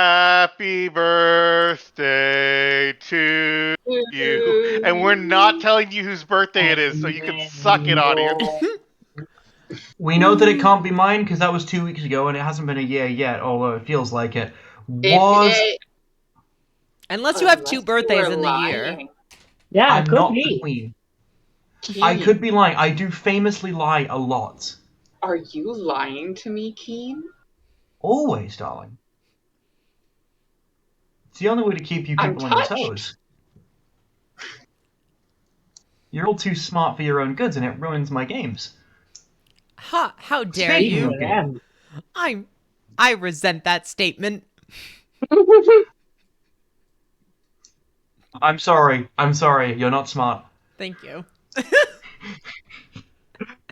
Happy birthday to you. And we're not telling you whose birthday it is, so you can suck it, audience. We know that it can't be mine because that was 2 weeks ago and it hasn't been a year yet, although it feels like it. Unless you have two birthdays in the lying. year. Yeah, I'm it could not be. the queen. I could be lying. I do famously lie a lot. Are you lying to me, Keen? Always, darling. It's the only way to keep you people on your toes. You're all too smart for your own goods, and it ruins my games. Ha! How dare Speaking you? of games, I resent that statement. I'm sorry. You're not smart. Thank you.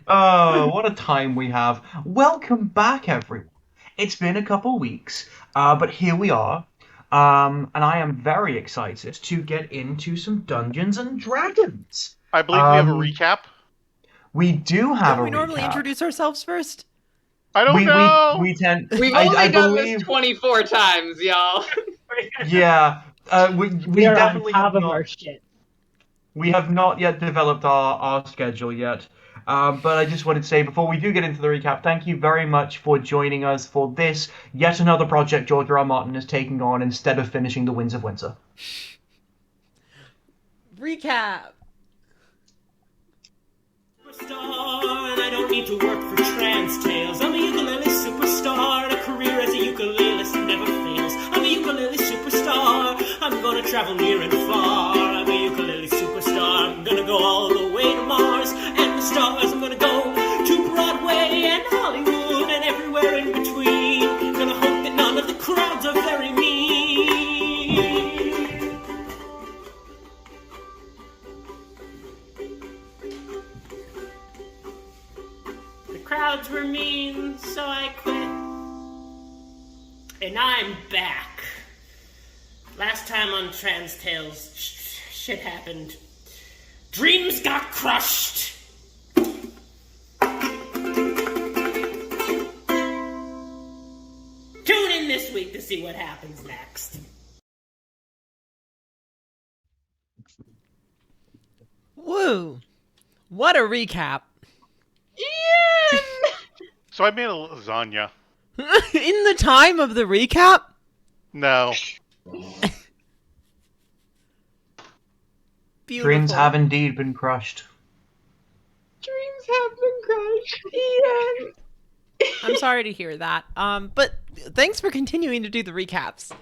Oh, what a time we have. Welcome back, everyone. It's been a couple weeks, but here we are. And I am very excited to get into some Dungeons and Dragons. I believe we have a recap. We do have Don't a we normally recap. introduce ourselves first? I don't know. We tend. We've I only done believe, this 24 times, y'all. Yeah, we are definitely on top have of not. our shit. We have not yet developed our schedule yet. But I just wanted to say, before we do get into the recap, thank you very much for joining us for this, yet another project George R. R. Martin is taking on instead of finishing The Winds of Winter. Recap. Superstar, and I don't need to work for trans tales. I'm a ukulele superstar, and a career as a ukulelist never fails. I'm a ukulele superstar, I'm gonna travel near and far. I'm a ukulele superstar, I'm gonna go all the way to Mars and the stars. I'm gonna go to Broadway and Hollywood and everywhere in between. Gonna hope that none of the crowds are very mean. The crowds were mean, so I quit. And I'm back. Last time on Trans Tales, shit happened. Dreams got crushed. Tune in this week to see what happens next. Woo! What a recap. Ian! So I made a lasagna. In the time of the recap? No. Beautiful. Dreams have indeed been crushed. Dreams have been crushed, Ian! I'm sorry to hear that. But thanks for continuing to do the recaps.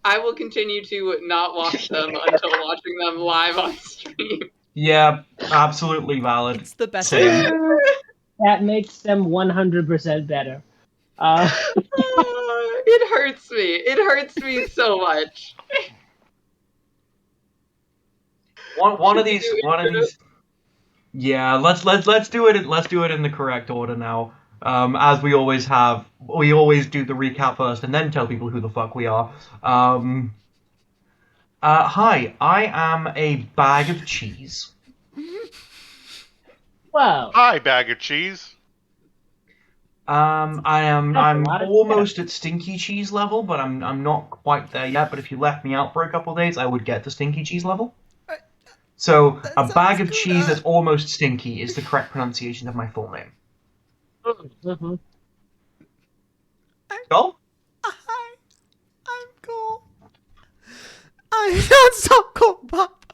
I will continue to not watch them until watching them live on stream. Yeah, absolutely valid. It's the best. Same. That makes them 100% better. It hurts me. It hurts me so much. One of these. Yeah, let's do it. Let's do it in the correct order now. As we always have, we always do the recap first and then tell people who the fuck we are. Hi, I am a bag of cheese. Wow. Hi, bag of cheese. I'm That's a lot of almost at stinky cheese level, but I'm not quite there yet. But if you left me out for a couple of days, I would get to stinky cheese level. So a bag of cheese that's almost stinky is the correct pronunciation of my full name. Mm-hmm. Go? Hi, I'm cool. I'm not so cool, Pop.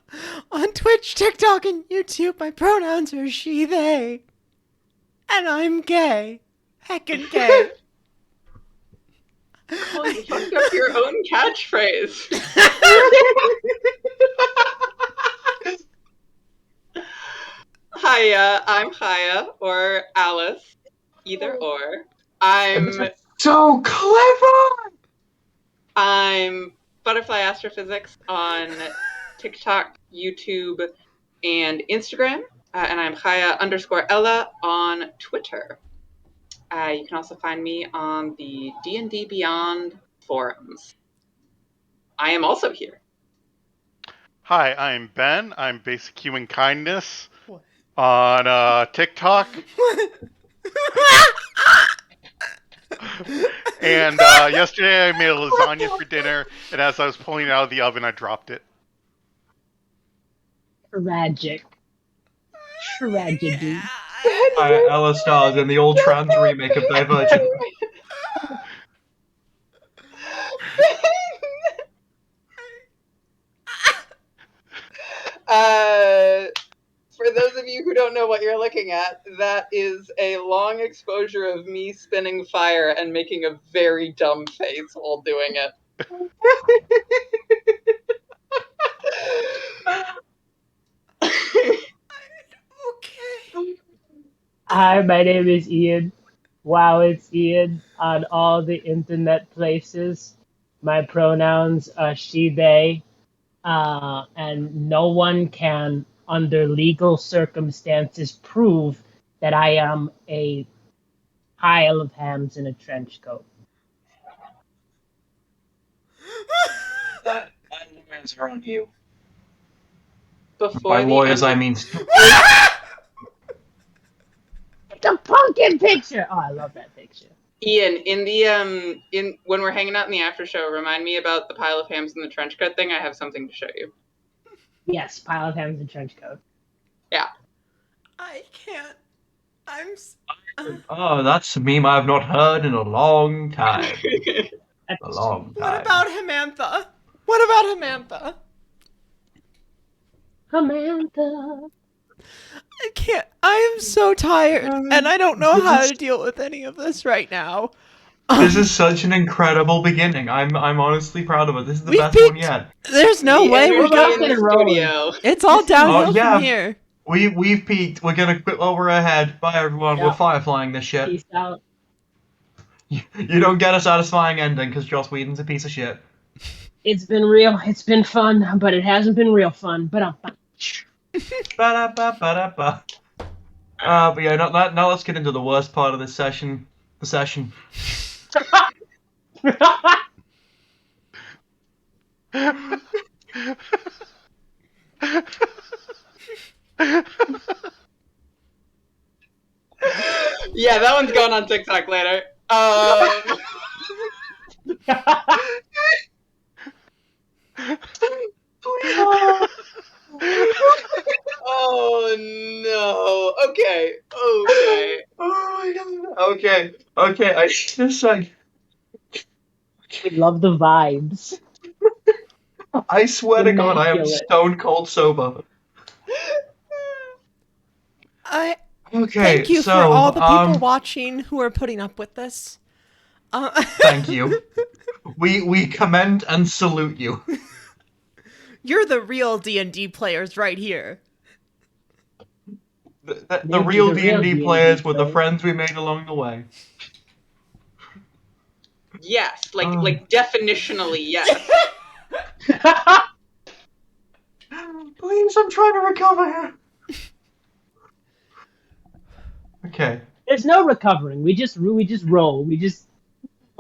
On Twitch, TikTok, and YouTube, my pronouns are she, they. And I'm gay. Heckin' gay. Oh, you fucked up your own catchphrase. Hiya, I'm Hiya, or Alice. Either or. I'm so clever! I'm Butterfly Astrophysics on TikTok, YouTube, and Instagram. And I'm Hiya_Ella on Twitter. You can also find me on the D&D Beyond forums. I am also here. Hi, I'm Ben. I'm Basic Human Kindness on TikTok. And yesterday I made a lasagna for dinner, and as I was pulling it out of the oven, I dropped it. Tragic. Tragedy. Ella stars in the all trans remake of Divergent. For those of you who don't know what you're looking at, that is a long exposure of me spinning fire and making a very dumb face while doing it. Okay. Hi, my name is Ian. Wow, it's Ian on all the internet places. My pronouns are she, they, and no one can, under legal circumstances, prove that I am a pile of hams in a trench coat. That lawyers are on you. Before By the lawyers, end I of- mean. It's a pumpkin picture! Oh, I love that picture. Ian, in the in when we're hanging out in the after show, remind me about the pile of hams in the trench coat thing. I have something to show you. Yes, pile of hams in a trench coat. Yeah. I can't. I'm. Oh, that's a meme I've not heard in a long time. A That's long time. What about Samantha? What about Samantha? Samantha. I can't. I am so tired, and I don't know how to deal with any of this right now. This is such an incredible beginning. I'm honestly proud of it. This is the We've best one peaked. yet. There's no The way we're energy going- in going. the rolling. studio. It's all downhill Oh, yeah. from here. We've peaked. We're gonna quit while we're ahead. Bye everyone. Yeah. We're fireflying this shit. Peace out. You don't get a satisfying ending because Joss Whedon's a piece of shit. It's been real. It's been fun, but it hasn't been real fun. But Ba-da-ba-ba-da-ba. But yeah, now let's get into the worst part of this session. The session. Yeah, that one's going on TikTok later. Oh no. Okay. Okay. Oh my god. Okay. I just like. we love the vibes. I swear to God, I am Immaculate. stone cold sober. I Okay. thank you so, for all the people watching who are putting up with this. Thank you. We commend and salute you. You're the real D&D players right here. The real D&D players were the friends we made along the way. Yes, like Oh. like definitionally yes. Please, I'm trying to recover here. Okay. There's no recovering. We just roll. We just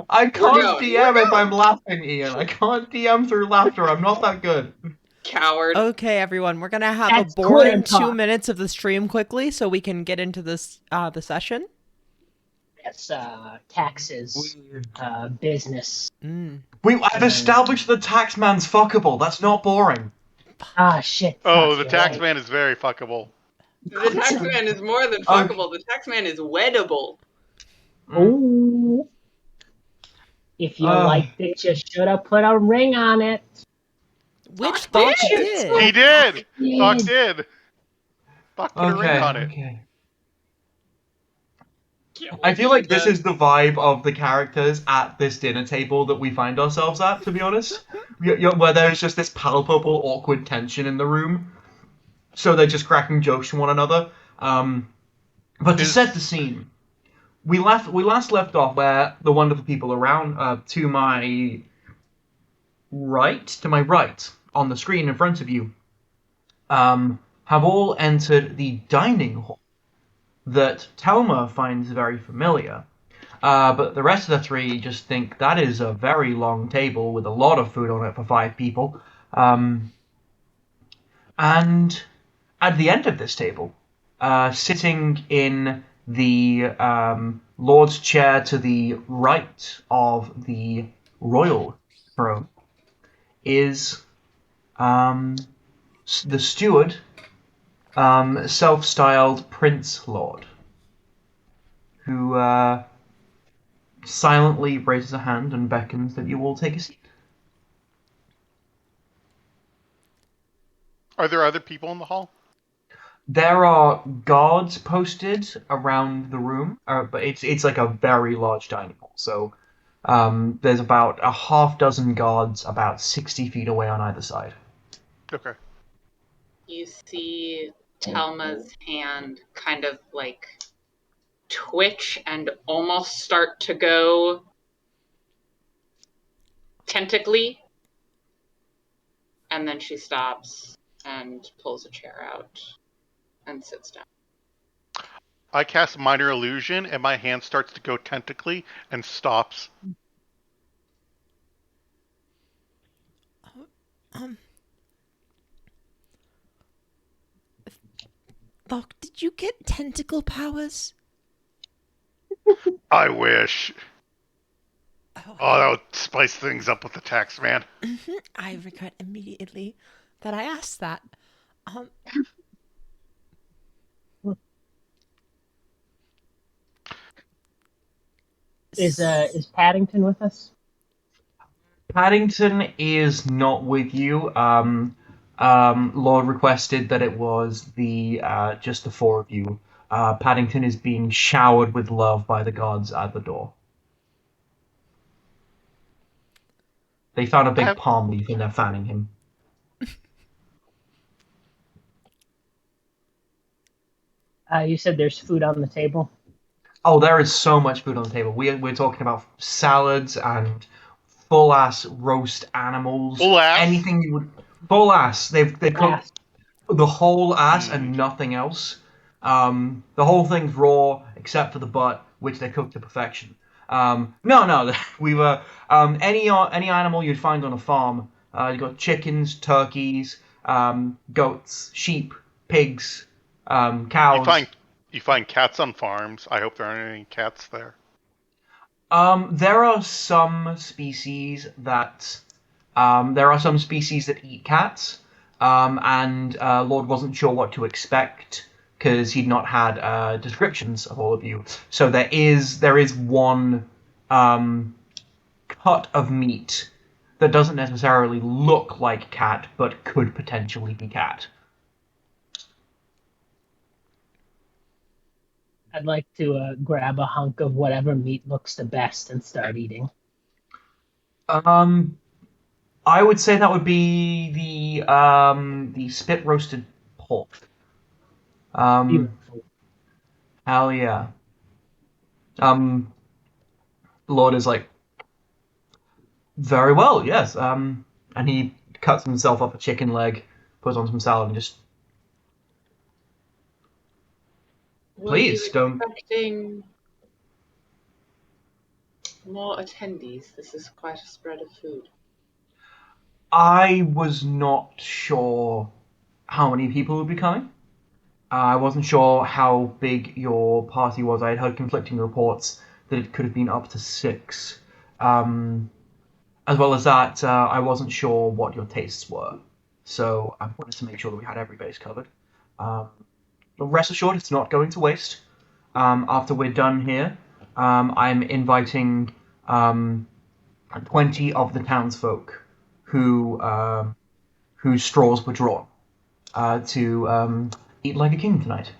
I can't going, DM we're if I'm laughing, Ian. I can't DM through laughter. I'm not that good. Coward. Okay, everyone, we're gonna have That's a boring clear 2 talk. minutes of the stream quickly, so we can get into this the session. that's taxes, business. I've established the tax man's fuckable. That's not boring. Ah shit. Oh, fuck, the you're tax right. man is very fuckable. The taxman is more than fuckable. The taxman is weddable. Ooh. If you liked it, you should have put a ring on it. Which Fuck Fox did. did. He did. Yeah. Fox did. Fox put a Okay. ring on it. Okay. I feel like this is the vibe of the characters at this dinner table that we find ourselves at, to be honest. Where there's just this palpable, awkward tension in the room. So they're just cracking jokes to one another. But to set the scene, we last left off where the wonderful people around, to my right, on the screen in front of you, have all entered the dining hall that Telma finds very familiar. But the rest of the three just think that is a very long table with a lot of food on it for 5 people. And at the end of this table, sitting in the Lord's chair to the right of the royal throne is the steward, self-styled Prince Lord, who silently raises a hand and beckons that you all take a seat. Are there other people in the hall? There are guards posted around the room, but it's like a very large dining hall. So there's about a half dozen guards about 60 feet away on either side. Okay. You see Telma's hand kind of like twitch and almost start to go tentacly, and then she stops and pulls a chair out and sits down. I cast Minor Illusion, and my hand starts to go tentacly and stops. Look, did you get tentacle powers? I wish. Oh, Oh, that would spice things up with the text, man. I regret immediately that I asked that. Is Paddington with us? Paddington is not with you. Lord requested that it was the just the four of you. Paddington is being showered with love by the guards at the door. They found a big palm leaf and they're fanning him. You said there's food on the table. Oh, there is so much food on the table. We're talking about salads and full ass roast animals. Full ass? Anything you would. Full ass. They've cooked the whole ass and Mm. nothing else. The whole thing's raw except for the butt, which they cooked to perfection. No, we were any animal you'd find on a farm. You got chickens, turkeys, goats, sheep, pigs, cows. You find cats on farms. I hope there aren't any cats there. There are some species that eat cats, and Lord wasn't sure what to expect because he'd not had descriptions of all of you. So there is one cut of meat that doesn't necessarily look like cat, but could potentially be cat. I'd like to grab a hunk of whatever meat looks the best and start eating. I would say that would be the spit roasted pork. Beautiful. Hell yeah. Lord is like, very well, yes. And he cuts himself up a chicken leg, puts on some salad, and just please don't. Expecting more attendees. This is quite a spread of food. I was not sure how many people would be coming. I wasn't sure how big your party was. I had heard conflicting reports that it could have been up to 6. As well as that, I wasn't sure what your tastes were. So I wanted to make sure that we had every base covered. But rest assured, it's not going to waste. After we're done here, I'm inviting 20 of the townsfolk whose straws were drawn to eat like a king tonight.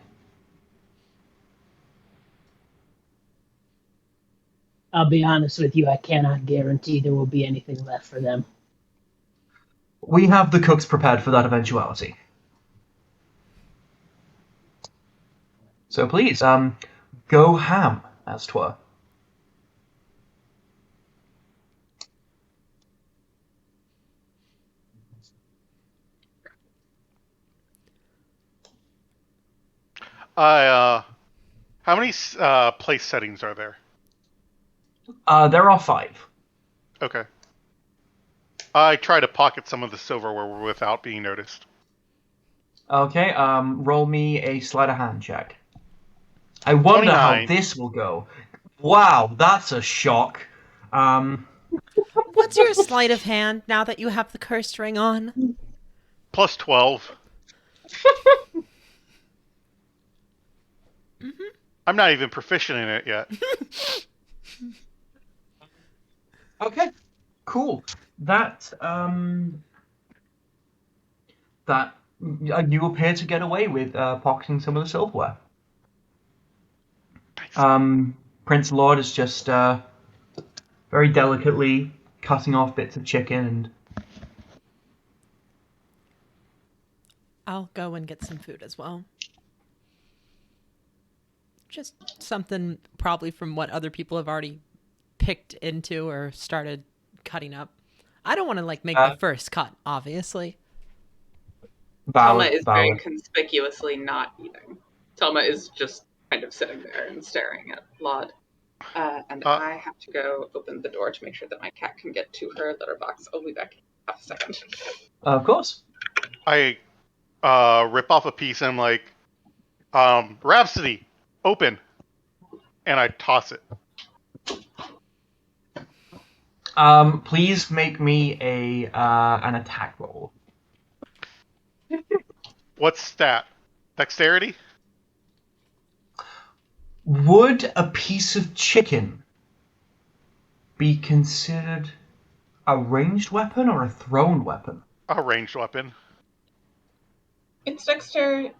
I'll be honest with you, I cannot guarantee there will be anything left for them. We have the cooks prepared for that eventuality. So please, go ham, as 'twere. How many place settings are there? There are 5. Okay. I try to pocket some of the silverware without being noticed. Okay, roll me a sleight of hand check. I wonder how 29. this will go. Wow, that's a shock. What's your sleight of hand now that you have the cursed ring on? Plus 12. I'm not even proficient in it yet. Okay, cool. That you appear to get away with pocketing some of the silverware. Nice. Prince Lord is just very delicately cutting off bits of chicken and. I'll go and get some food as well. Just something probably from what other people have already picked into or started cutting up. I don't want to like make the first cut, obviously. Telma Valid, is very valid. conspicuously not eating. Telma is just kind of sitting there and staring at Laud. And I have to go open the door to make sure that my cat can get to her litter box. I'll be back in half a second. Of course. I rip off a piece and I'm like, Rhapsody, open. And I toss it. Please make me an attack roll. What's stat? Dexterity? Would a piece of chicken be considered a ranged weapon or a thrown weapon? A ranged weapon. It's dexterity.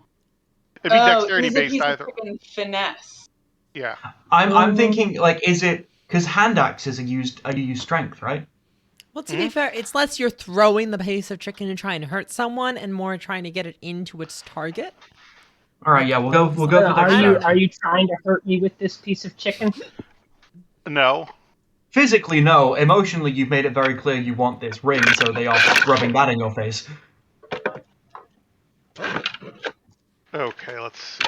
It'd be Oh, dexterity is a based piece of either. chicken finesse. Yeah. I'm thinking like, is it because hand axes you use strength, right? Well, to be fair, it's less you're throwing the piece of chicken and trying to hurt someone, and more trying to get it into its target. All right, yeah, we'll go for Are dexterity. you trying to hurt me with this piece of chicken? No. Physically, no. Emotionally, you've made it very clear you want this ring, so they are rubbing that in your face. Okay, let's see.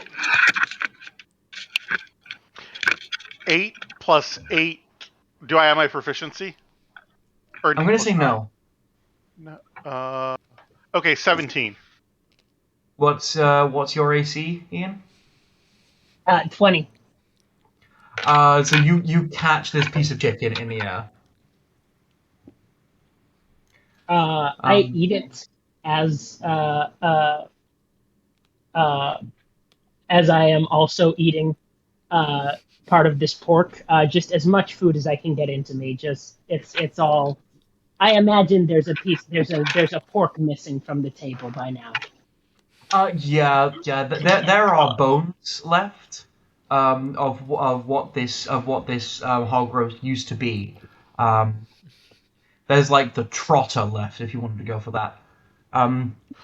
8 plus 8. Do I have my proficiency? Or I'm gonna say no. No. Okay, 17. What's your AC, Ian? 20. So you catch this piece of chicken in the air. I eat it as I am also eating part of this pork. Just as much food as I can get into me. Just it's all. I imagine there's a pork missing from the table by now. Yeah. There are bones left of what this hog roast used to be. There's like the trotter left if you wanted to go for that.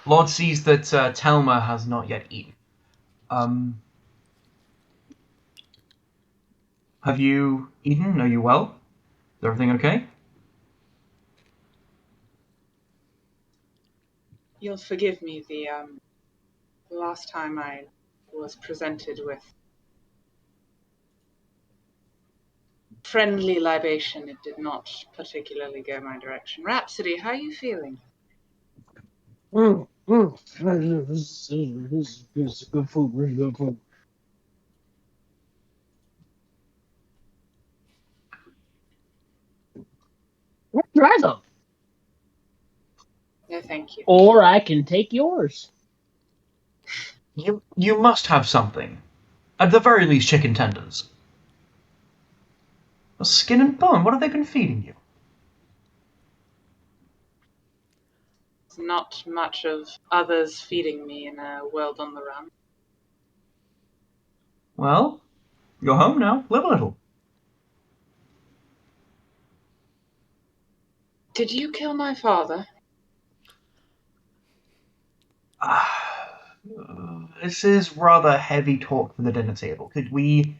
Lord sees that Telma has not yet eaten. Have you eaten? Are you well? Is everything okay? You'll forgive me, the last time I was presented with friendly libation, it did not particularly go my direction. Rhapsody, how are you feeling? This is good food, really good food. Try them. No, thank you. Or I can take yours. You must have something. At the very least, chicken tenders. A skin and bone. What have they been feeding you? There's not much of others feeding me in a world on the run. Well, you're home now. Live a little. Did you kill my father? This is rather heavy talk for the dinner table. Could we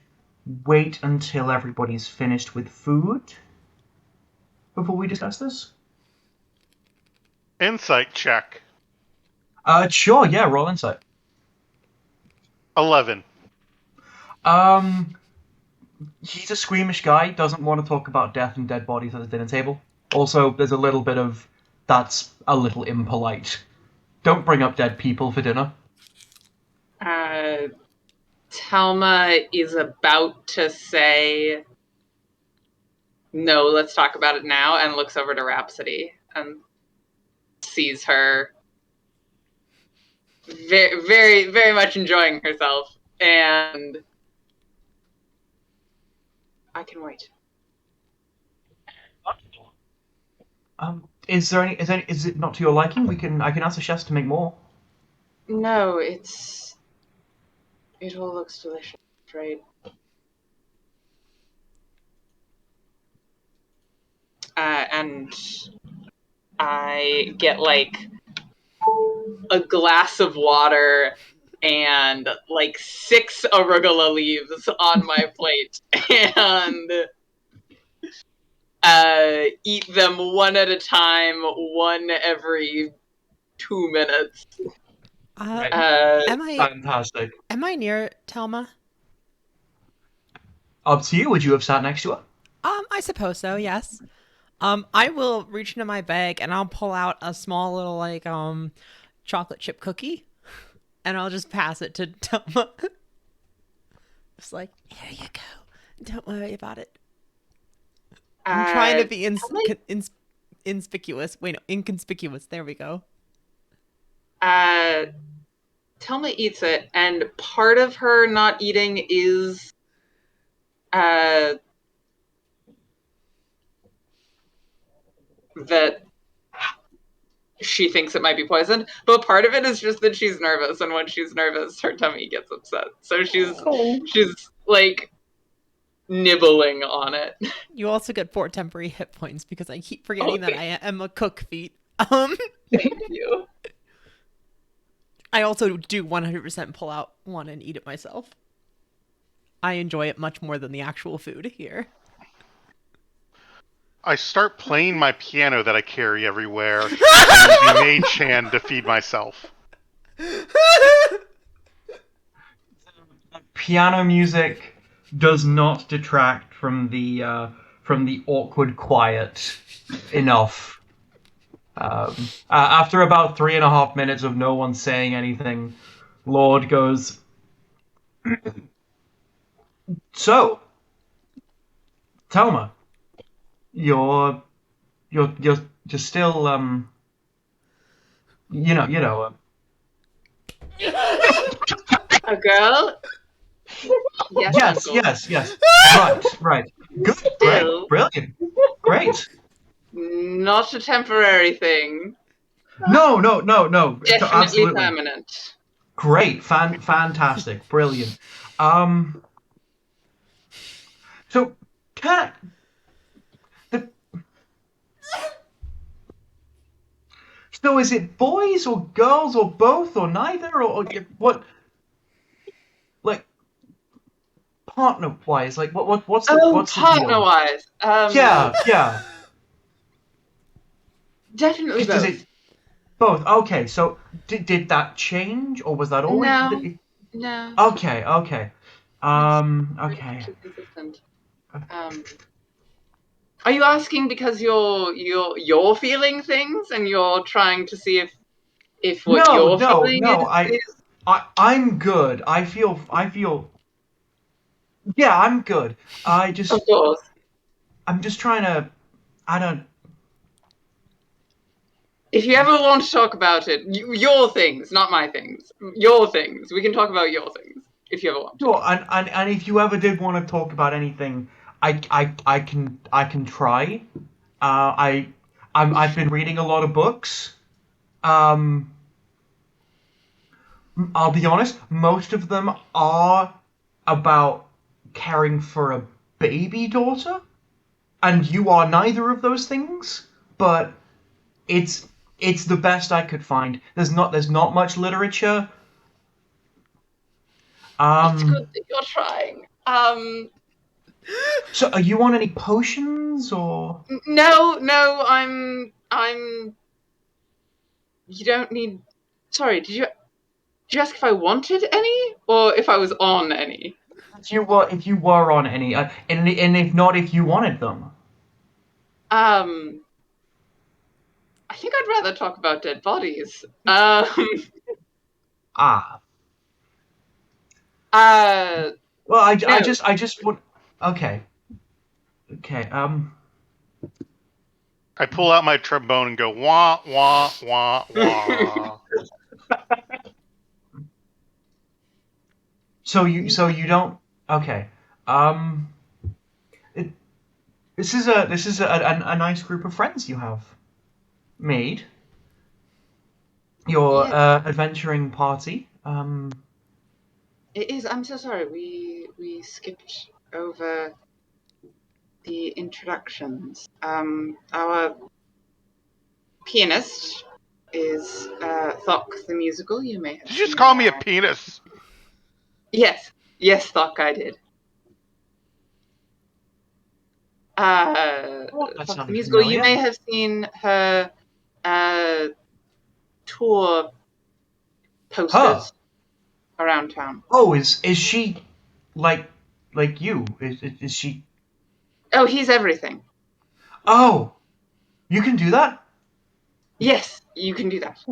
wait until everybody's finished with food before we discuss this? Insight check. Sure, yeah, roll insight. 11. He's a squeamish guy, doesn't want to talk about death and dead bodies at the dinner table. Also, there's a little bit of, that's a little impolite. Don't bring up dead people for dinner. Telma is about to say, no, let's talk about it now, and looks over to Rhapsody and sees her very, very, very much enjoying herself, and I can wait. Is it not to your liking? I can ask the chefs to make more. No, it all looks delicious, right? And I get like a glass of water and like 6 arugula leaves on my plate and eat them one at a time, one every 2 minutes. Right. Fantastic. Am I near Telma? Up to you. Would you have sat next to her? I suppose so, yes. I will reach into my bag and I'll pull out a small little chocolate chip cookie and I'll just pass it to Telma. Just like, here you go. Don't worry about it. I'm trying to be inconspicuous. Wait, no, inconspicuous. There we go. Telma eats it, and part of her not eating is that she thinks it might be poisoned, but part of it is just that she's nervous, and when she's nervous, her tummy gets upset. So she's like nibbling on it. You also get 4 temporary hit points because I keep forgetting that I am a cook feat. Thank you. I also do 100% pull out one and eat it myself. I enjoy it much more than the actual food here. I start playing my piano that I carry everywhere and use the mage hand to feed myself. Piano music does not detract from the awkward quiet enough. After about 3.5 minutes of no one saying anything, Lord goes, "So, Telma, you're still A girl? Yes. Right. Good, Still. great, brilliant, great. Not a temporary thing. No. Definitely Absolutely. permanent. Great, fantastic, brilliant. So, so is it boys or girls or both or neither or what? Like partner-wise, like what's the what's the deal? Partner-wise. Yeah. Definitely Does both. it both? Okay, so did that change or was that always? No. Okay. Actually consistent. Are you asking because you're feeling things and you're trying to see if what you're feeling is I'm good. I feel. Yeah, I'm good. of course. I'm just trying to. I don't. If you ever want to talk about it, your things, not my things. Your things. We can talk about your things if you ever want to. Sure, and if you ever did want to talk about anything, I can try. I've been reading a lot of books. I'll be honest, most of them are about caring for a baby daughter, and you are neither of those things. But it's the best I could find. There's not much literature. It's good that you're trying. So are you on any potions or? No, I'm. You don't need. Sorry, did you ask if I wanted any or if I was on any? If you were on any, and if not, if you wanted them. I think I'd rather talk about dead bodies. Ah. Well, I just want. Okay. I pull out my trombone and go wah wah wah wah. So you don't. Okay. This is a nice group of friends you have made. Your adventuring party. It is. I'm so sorry. We skipped over the introductions. Our pianist is Thok the musical. You may have Did you just seen call me a that. penis? Yes, Thok, I did. That Thok the sounded musical. You familiar. may have seen her tour posters around town. Oh, is she like you? Is she? Oh, he's everything. Oh, you can do that. Yes, you can do that.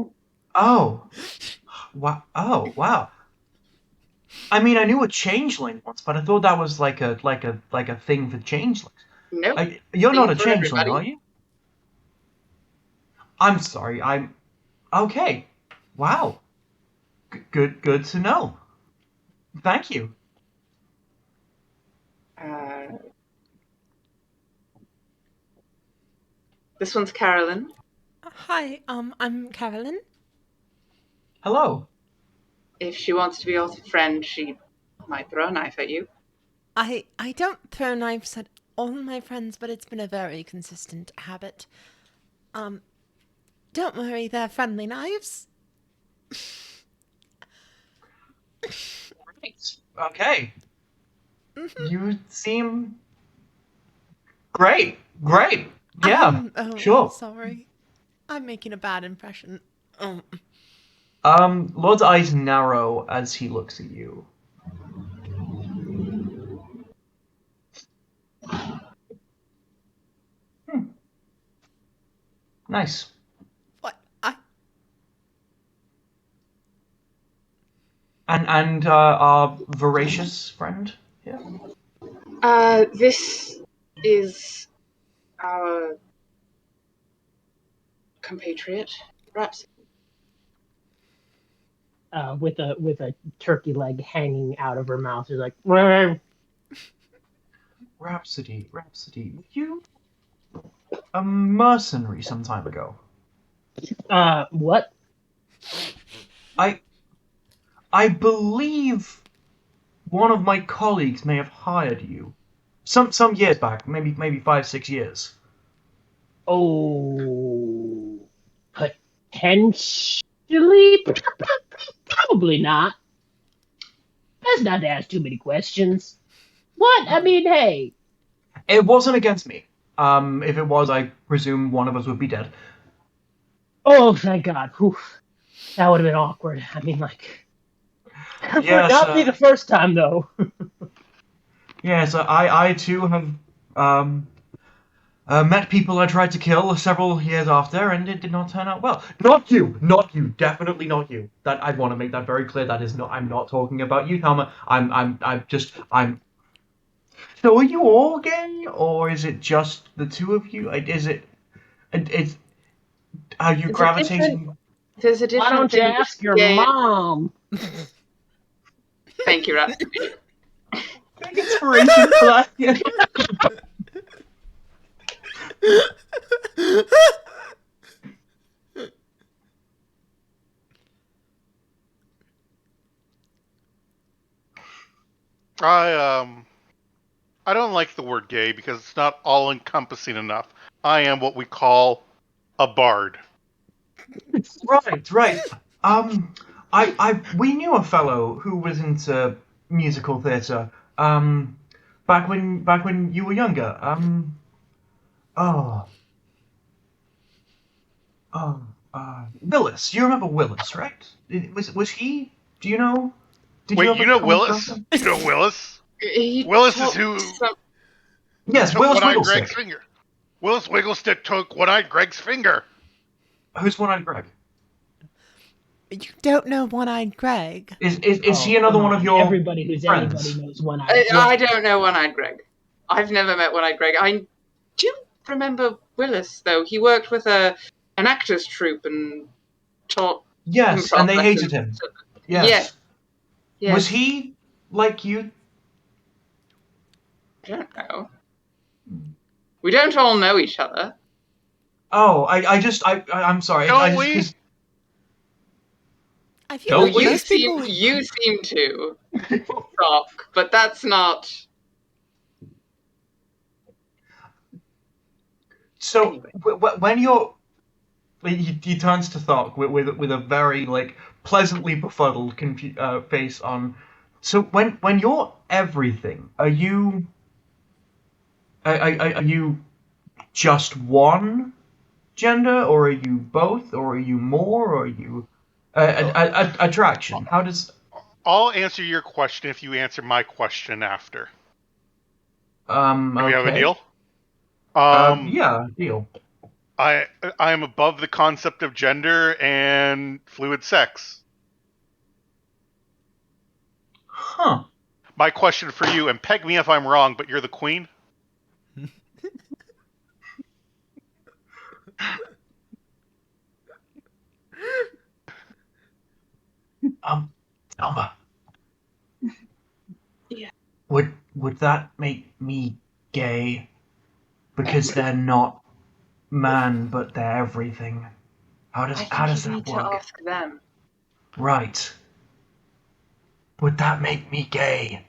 Oh, wow. Oh, wow. I mean, I knew a changeling once, but I thought that was like a thing for changelings. Nope. You're not a Thing for changeling, everybody. are you? I'm sorry. I'm okay. Wow. Good to know. Thank you. This one's Carolyn. Hi, I'm Carolyn. Hello. If she wants to be your friend, she might throw a knife at you. I don't throw knives at all my friends, but it's been a very consistent habit. Don't worry, they're friendly knives. Right. Okay. You seem great. Great. Yeah. Sure. Sorry. I'm making a bad impression. Lord's eyes narrow as he looks at you. Nice. What? And our voracious friend here. This is our compatriot, perhaps. With a turkey leg hanging out of her mouth. She's like, "Rrr." Rhapsody. Were you a mercenary some time ago? What? I believe one of my colleagues may have hired you. Some years back, maybe 5-6 years. Oh, potentially, probably not. Best not to ask too many questions. What? I mean, hey. It wasn't against me. If it was, I presume one of us would be dead. Oh, thank God. Whew. That would have been awkward. I mean, like, would Yes, not be the first time though. Yes, I too have met people I tried to kill several years after, and it did not turn out well. Not you, definitely not you. That I want to make that very clear. That is not. I'm not talking about you, Thelma. I'm. So are you all gay, or is it just the two of you? Is it? It's. Are you gravitating? There's a different Why don't you thing ask your between gay and- mom? Thank you, Russ. Inspiration for that. Yeah. I don't like the word gay because it's not all encompassing enough. I am what we call a bard. Right. We knew a fellow who was into musical theatre. Back when you were younger. Oh. Willis. You remember Willis, right? Was he? Do you know? Did Wait, have you a know common Willis? person? You know Willis? He Willis is took who some- Yes, took Willis One-Eyed Wigglestick. Greg's finger. Willis Wigglestick took One-Eyed Greg's finger. Who's One-Eyed Greg? You don't know One-Eyed Greg? Is he another come one of on. your Everybody who's friends? anybody knows one I don't know One-Eyed Greg. I've never met One-Eyed Greg. I do remember Willis, though. He worked with an actors troupe and taught Yes, improv and they lessons. hated him. Yes. Yes. Was he like you? I don't know. We don't all know each other. Oh, I'm sorry. Don't we? I feel Don't like we? most people. You seem to, Doc, but that's not. So Anyway. when you're, he turns to Thok with a very like pleasantly befuddled face on. So when you're everything, are you are you just one gender, or are you both, or are you more, or are you attraction? How does I'll answer your question if you answer my question after. okay. Do we have a deal? Yeah, deal. I am above the concept of gender and fluid sex. Huh. My question for you, and peg me if I'm wrong, but you're the queen? Alma. Yeah. Would that make me gay? Because they're not man, but they're everything. How I does think you that need to work? ask them. Right. Would that make me gay?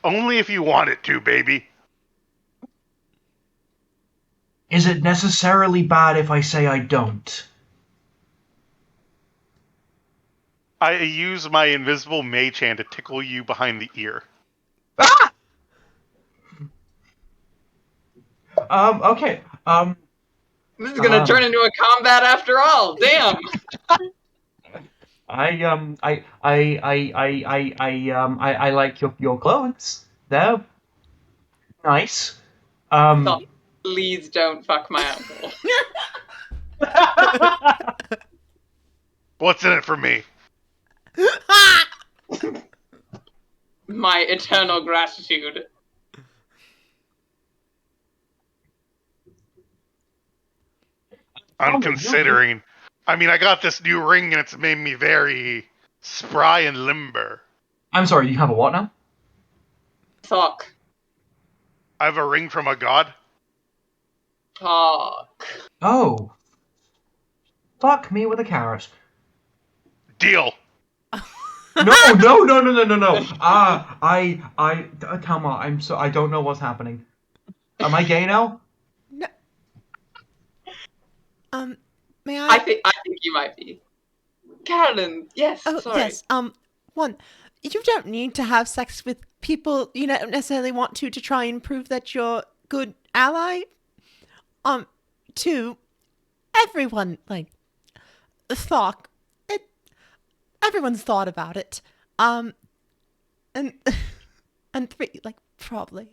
Only if you want it to, baby. Is it necessarily bad if I say I don't? I use my invisible mage hand to tickle you behind the ear. Ah! Okay. This is gonna turn into a combat after all. Damn. I like your clothes. They're nice. Stop. Please don't fuck my uncle. What's in it for me? My eternal gratitude. I'm considering. I mean, I got this new ring and it's made me very spry and limber. I'm sorry, you have a what now? Talk. I have a ring from a god. Talk. Oh. Fuck me with a carrot. Deal. No. Thelma, I don't know what's happening. Am I gay now? No. May I think you might be. Carolyn, yes. Oh, sorry. yes. One, you don't need to have sex with people you don't necessarily want to try and prove that you're a good ally. Two, everyone, like, everyone's thought about it. And, and three, like, probably.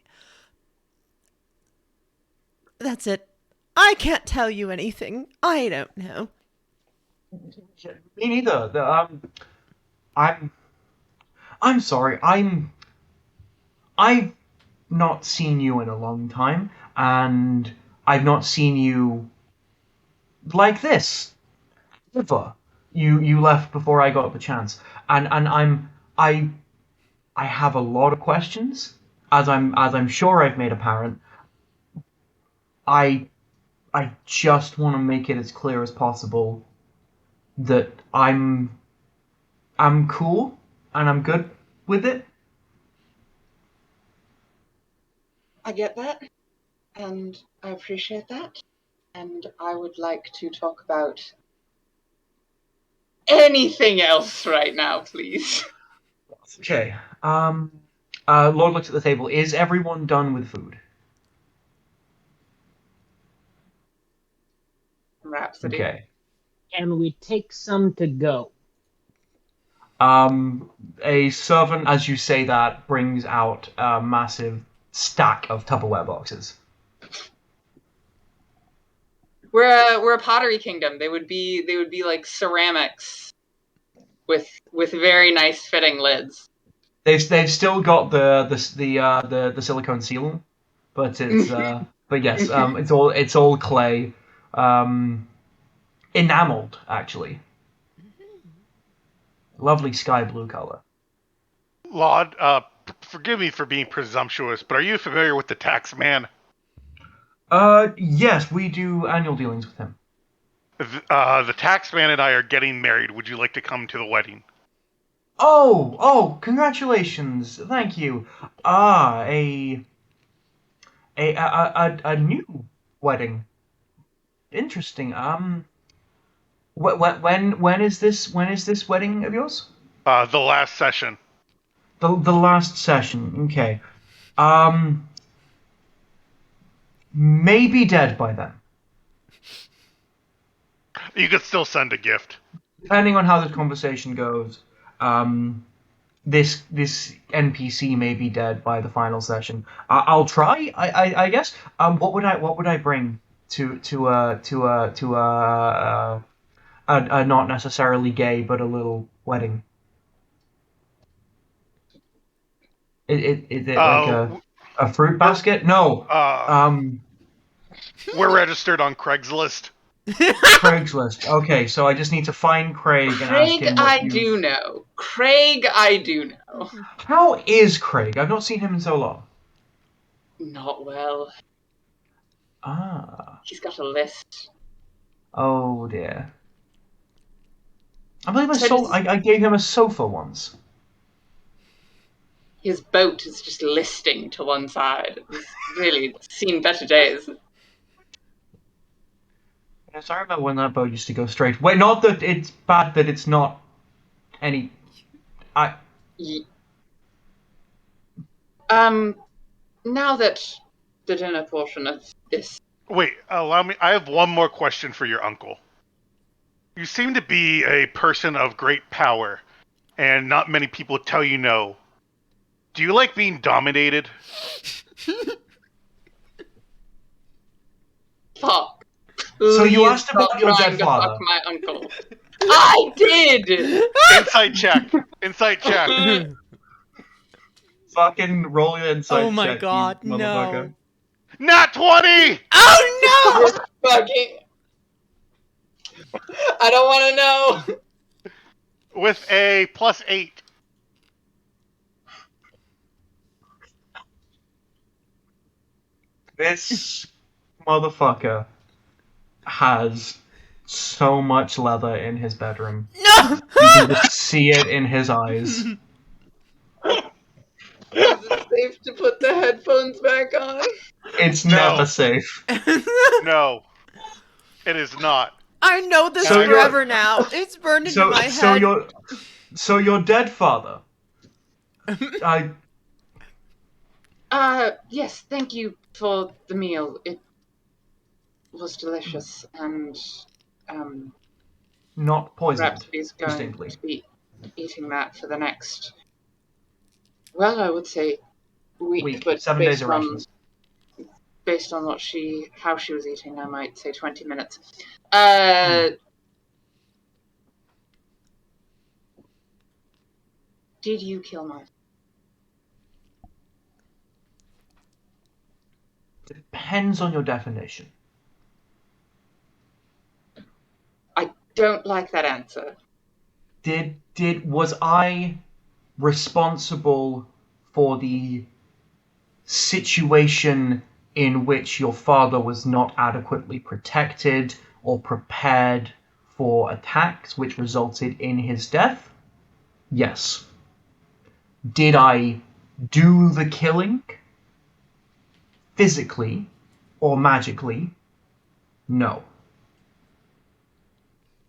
That's it. I can't tell you anything. I don't know. Me neither. I'm sorry. I've not seen you in a long time, and I've not seen you like this ever. You left before I got the chance, and I I have a lot of questions, as I'm sure I've made apparent. I just want to make it as clear as possible that I'm cool and I'm good with it. I get that, and I appreciate that, and I would like to talk about anything else right now, please. Okay. Lord looks at the table. Is everyone done with food? Rhapsody. Okay. Can we take some to go? A servant, as you say that, brings out a massive stack of Tupperware boxes. We're a pottery kingdom. They would be like ceramics with very nice fitting lids. They've still got the silicone seal, but it's But yes, it's all clay, enameled actually. Lovely sky blue color. Laud, forgive me for being presumptuous, but are you familiar with the tax man? Yes, we do annual dealings with him. The tax man and I are getting married. Would you like to come to the wedding? Oh, congratulations. Thank you. Ah, a new wedding. Interesting. When is this wedding of yours? The last session. The last session. Okay. Um, Maybe dead by then. You could still send a gift. Depending on how this conversation goes, this NPC may be dead by the final session. I'll try. I guess. What would I bring to a not necessarily gay but a little wedding? Is it like a fruit basket? No. We're registered on Craigslist. Craigslist. Okay, so I just need to find Craig and ask Craig, him I do know. Craig, I do know. How is Craig? I've not seen him in so long. Not well. Ah. He's got a list. Oh dear. I believe So I gave him a sofa once. his boat is just listing to one side. He's really seen better days. Yes, I remember when that boat used to go straight. Wait, not that it's bad that it's not any. Now that the dinner portion of this. Wait, allow me. I have one more question for your uncle. You seem to be a person of great power, and not many people tell you no. Do you like being dominated? Fuck. So you Please asked about stop your trying dead to father. fuck my uncle. I did! Insight check. Insight check. Fucking roll your insight Oh my check, god, you motherfucker. no. Nat 20! Oh no! Fucking. I don't want to know. With a +8. This motherfucker has so much leather in his bedroom. No! You can just see it in his eyes. Is it safe to put the headphones back on? It's No. never safe. No, it is not. I know this So you're- forever now. It's burned into my head. So your dead father. Yes, thank you for the meal. It was delicious, and Not poisoned. Rhapsody's going distinctly. to be eating that for the next. Well, I would say week, but 7 days of rations. based on how she was eating, I might say 20 minutes. Did you kill my? Depends on your definition. I don't like that answer. Was I responsible for the situation in which your father was not adequately protected or prepared for attacks which resulted in his death? Yes. Did I do the killing? Physically or magically? No.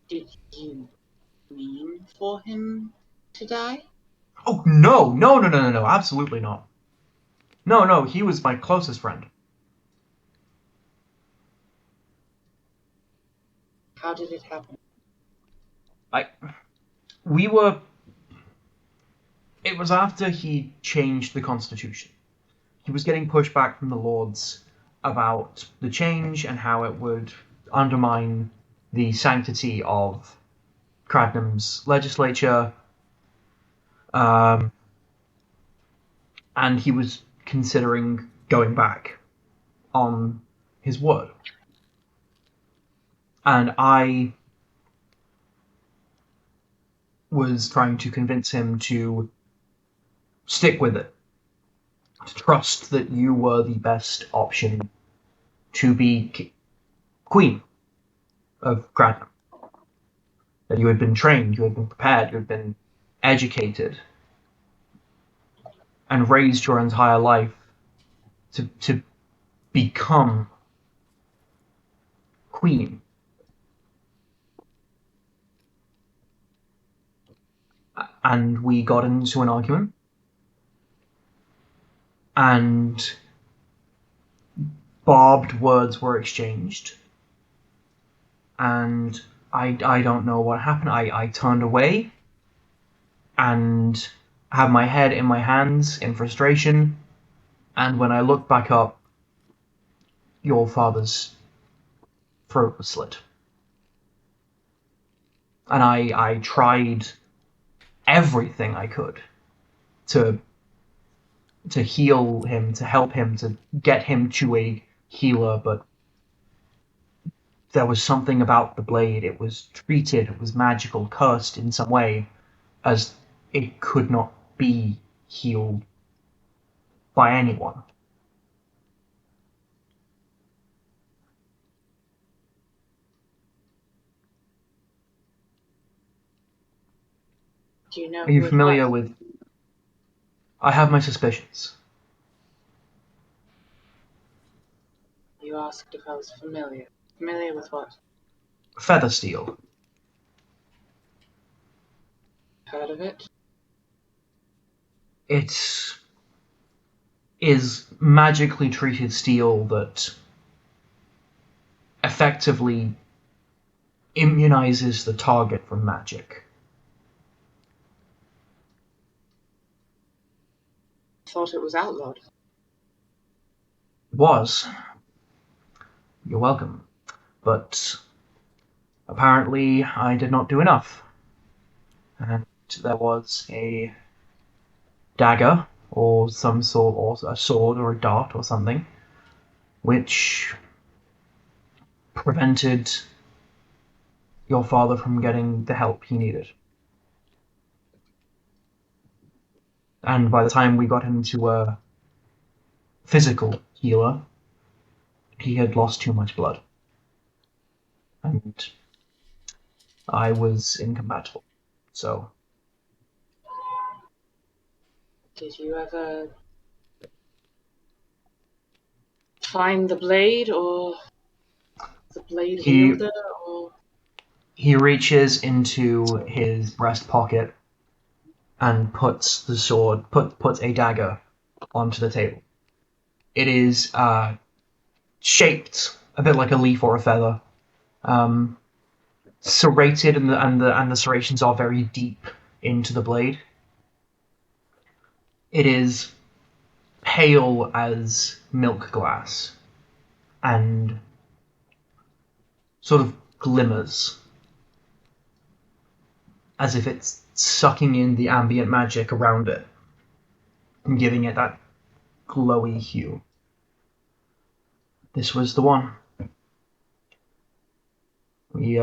Did you mean for him to die? Oh, no, absolutely not. No, he was my closest friend. How did it happen? It was after he changed the Constitution. He was getting pushback from the Lords about the change and how it would undermine the sanctity of Cradnam's legislature. And he was considering going back on his word. And I was trying to convince him to stick with it, to trust that you were the best option to be queen of Grantham. That you had been trained, you had been prepared, you had been educated, and raised your entire life to become queen. And we got into an argument, and barbed words were exchanged, and I don't know what happened. I turned away and had my head in my hands in frustration, and when I looked back up, your father's throat was slit. And I tried everything I could to heal him, to help him, to get him to a healer, but there was something about the blade. It was treated, it was magical, cursed in some way, as it could not be healed by anyone. Do you know Are you who it familiar was? with... I have my suspicions. You asked if I was familiar. Familiar with what? Feathersteel. Heard of it? It is magically treated steel that effectively immunizes the target from magic. Thought it was outlawed. Was. You're welcome. But apparently I did not do enough. And there was a dagger, or some sort, or a sword, or a dart, or something, which prevented your father from getting the help he needed. And by the time we got him to a physical healer, he had lost too much blood. And I was incompatible. So, Did you ever find the blade, or the blade he wielder, or... he reaches into his breast pocket and puts the sword, puts a dagger onto the table. It is shaped a bit like a leaf or a feather, serrated, and the serrations are very deep into the blade. It is pale as milk glass, and sort of glimmers as if it's sucking in the ambient magic around it and giving it that glowy hue. This was the one. We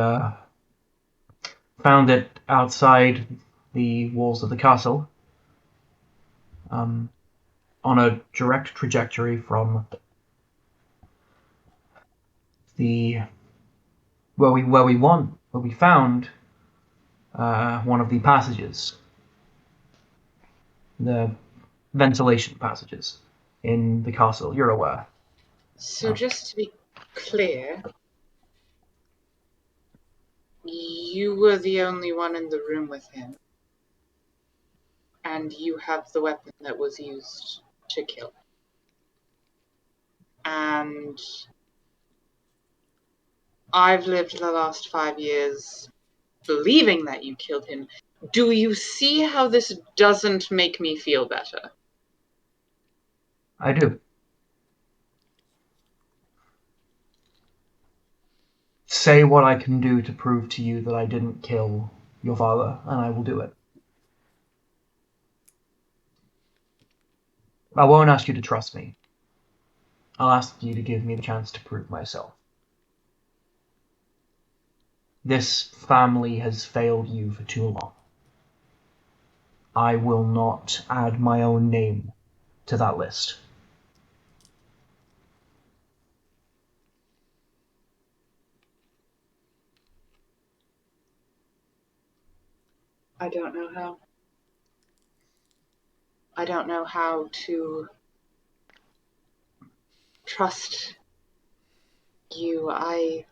found it outside the walls of the castle, on a direct trajectory from the where we found one of the passages, the ventilation passages in the castle. You're aware. So just to be clear, you were the only one in the room with him, and you have the weapon that was used to kill. And I've lived the last 5 years believing that you killed him. Do you see how this doesn't make me feel better? I do. Say what I can do to prove to you that I didn't kill your father, and I will do it. I won't ask you to trust me. I'll ask you to give me the chance to prove myself. This family has failed you for too long. I will not add my own name to that list. I don't know how. I don't know how to trust you. I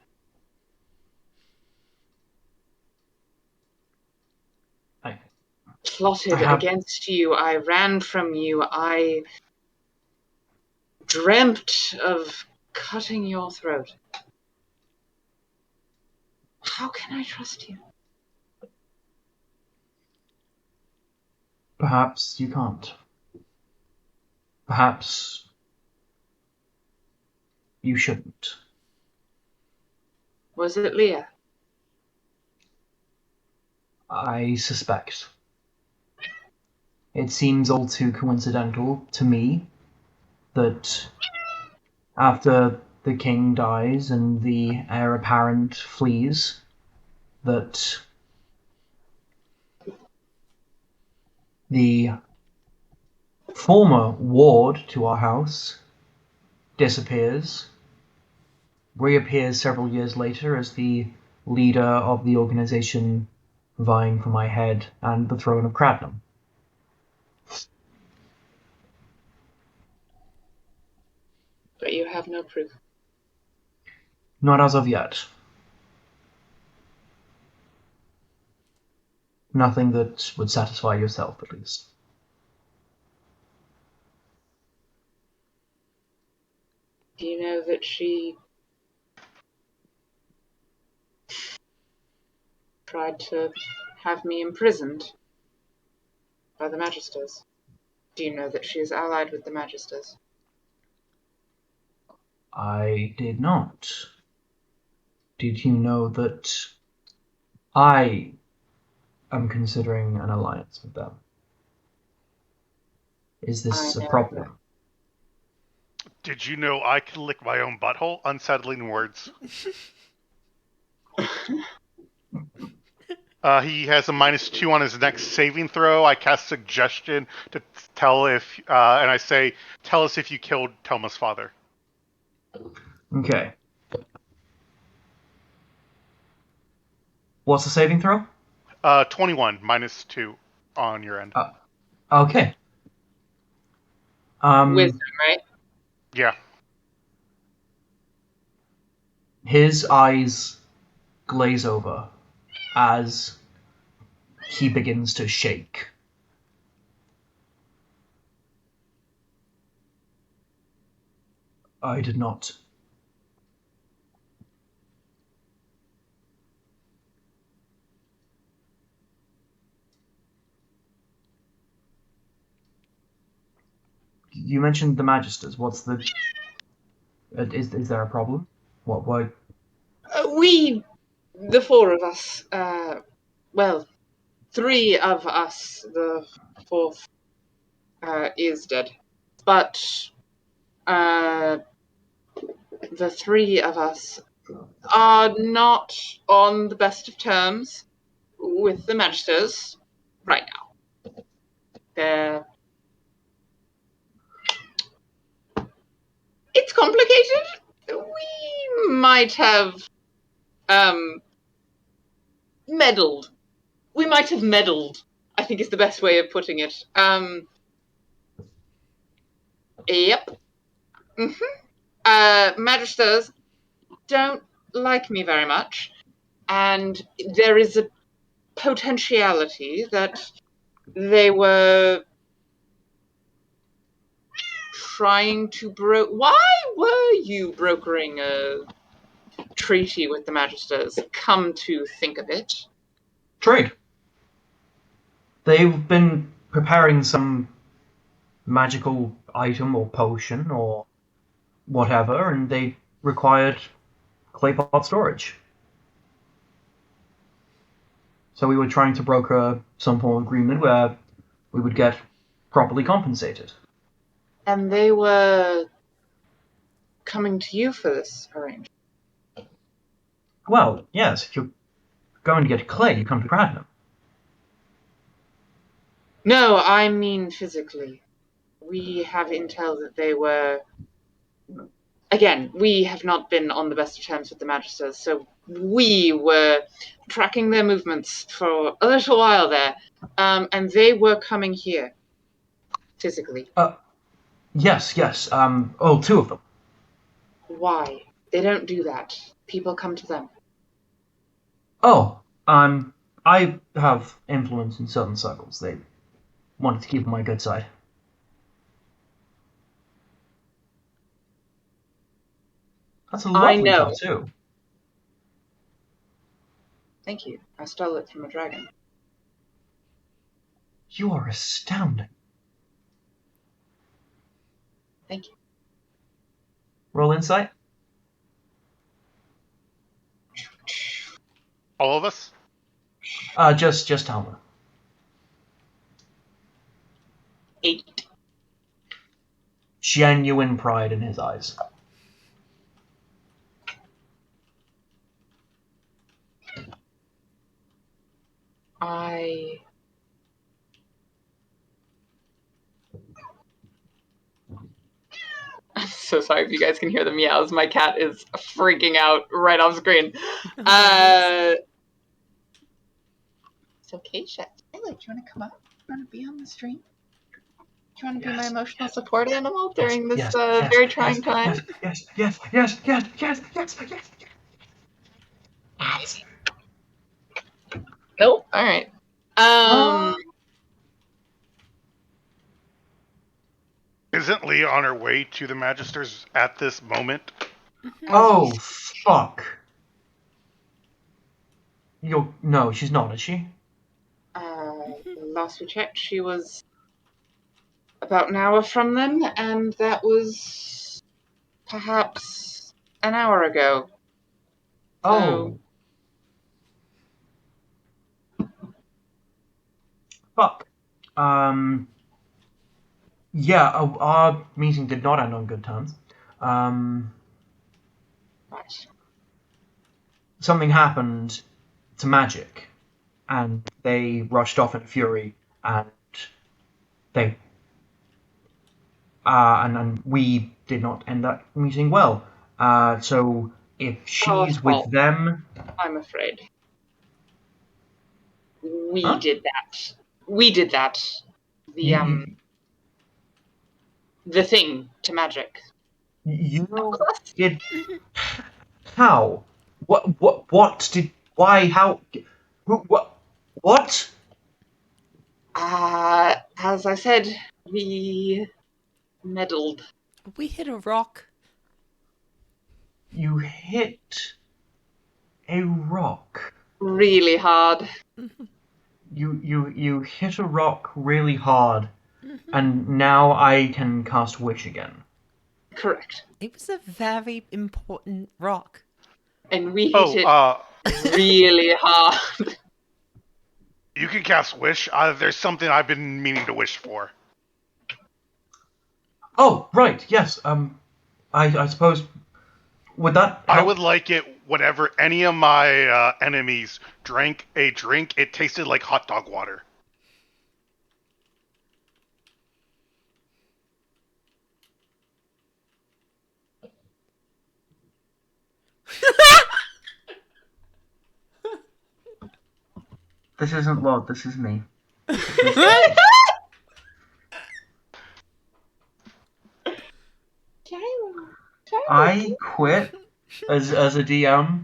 plotted against you. I ran from you. I dreamt of cutting your throat. How can I trust you? Perhaps you can't. Perhaps you shouldn't. Was it Leah? I suspect. It seems all too coincidental to me that after the king dies and the heir apparent flees, that the former ward to our house disappears, reappears several years later as the leader of the organization vying for my head and the throne of Cradnam. But you have no proof. Not as of yet. Nothing that would satisfy yourself, at least. Do you know that she tried to have me imprisoned by the Magisters? Do you know that she is allied with the Magisters? I did not. Did you know that I am considering an alliance with them? Is this a problem? Did you know I can lick my own butthole? Unsettling words. He has a -2 on his next saving throw. I cast suggestion to tell if, and I say, tell us if you killed Telma's father. Okay. What's the saving throw? 21, -2 on your end. Okay. Wisdom, right? Yeah. His eyes glaze over as he begins to shake. I did not. You mentioned the Magisters. What's the... Is there a problem? Why? We, the four of us, well, three of us, the fourth, is dead. But, the three of us are not on the best of terms with the Magisters right now. It's complicated. We might have meddled. We might have meddled, I think is the best way of putting it. Yep. Magisters don't like me very much, and there is a potentiality that they were trying to Why were you brokering a treaty with the Magisters? Come to think of it. Trade. They've been preparing some magical item or potion or whatever, and they required clay pot storage. So we were trying to broker some form of agreement where we would get properly compensated. And they were coming to you for this arrangement. Well, yes, if you're going to get clay, you come to Cradnam. No, I mean physically. We have intel that they were... Again, we have not been on the best of terms with the Magisters, so we were tracking their movements for a little while there, and they were coming here, physically. Yes, two of them. Why? They don't do that. People come to them. Oh, I have influence in certain circles. They wanted to keep on my good side. That's a I lovely know. tattoo. Thank you. I stole it from a dragon. You are astounding. Thank you. Roll insight. All of us? Just Talma. 8. Genuine pride in his eyes. I'm so sorry if you guys can hear the meows. My cat is freaking out right off screen. So, Keisha, Tyler, do you want to come up? Do you want to be on the stream? Do you want to be my emotional support animal during this very trying time? Yes. Nope. All right. Isn't Leah on her way to the Magisters at this moment? Oh, fuck. No, she's not, is she? Last we checked, she was about an hour from them, and that was perhaps an hour ago. Oh. Fuck. Yeah, our meeting did not end on good terms. Right. Something happened to Magic, and they rushed off in a fury, and they and we did not end that meeting well. So if she's with fault. them, I'm afraid. We Huh? did that. We did that. you The thing to Magic. did. How? What did? Why? How? Who? What? As I said, we meddled. We hit a rock. You hit a rock. Really hard. You hit a rock really hard, and now I can cast Wish again. Correct. It was a very important rock. And we hit it really hard. You can cast Wish. There's something I've been meaning to wish for. Oh, right, yes. I suppose would that help? I would like it whenever any of my enemies drank a drink, it tasted like hot dog water. This isn't Lord, this is me. I quit as a DM.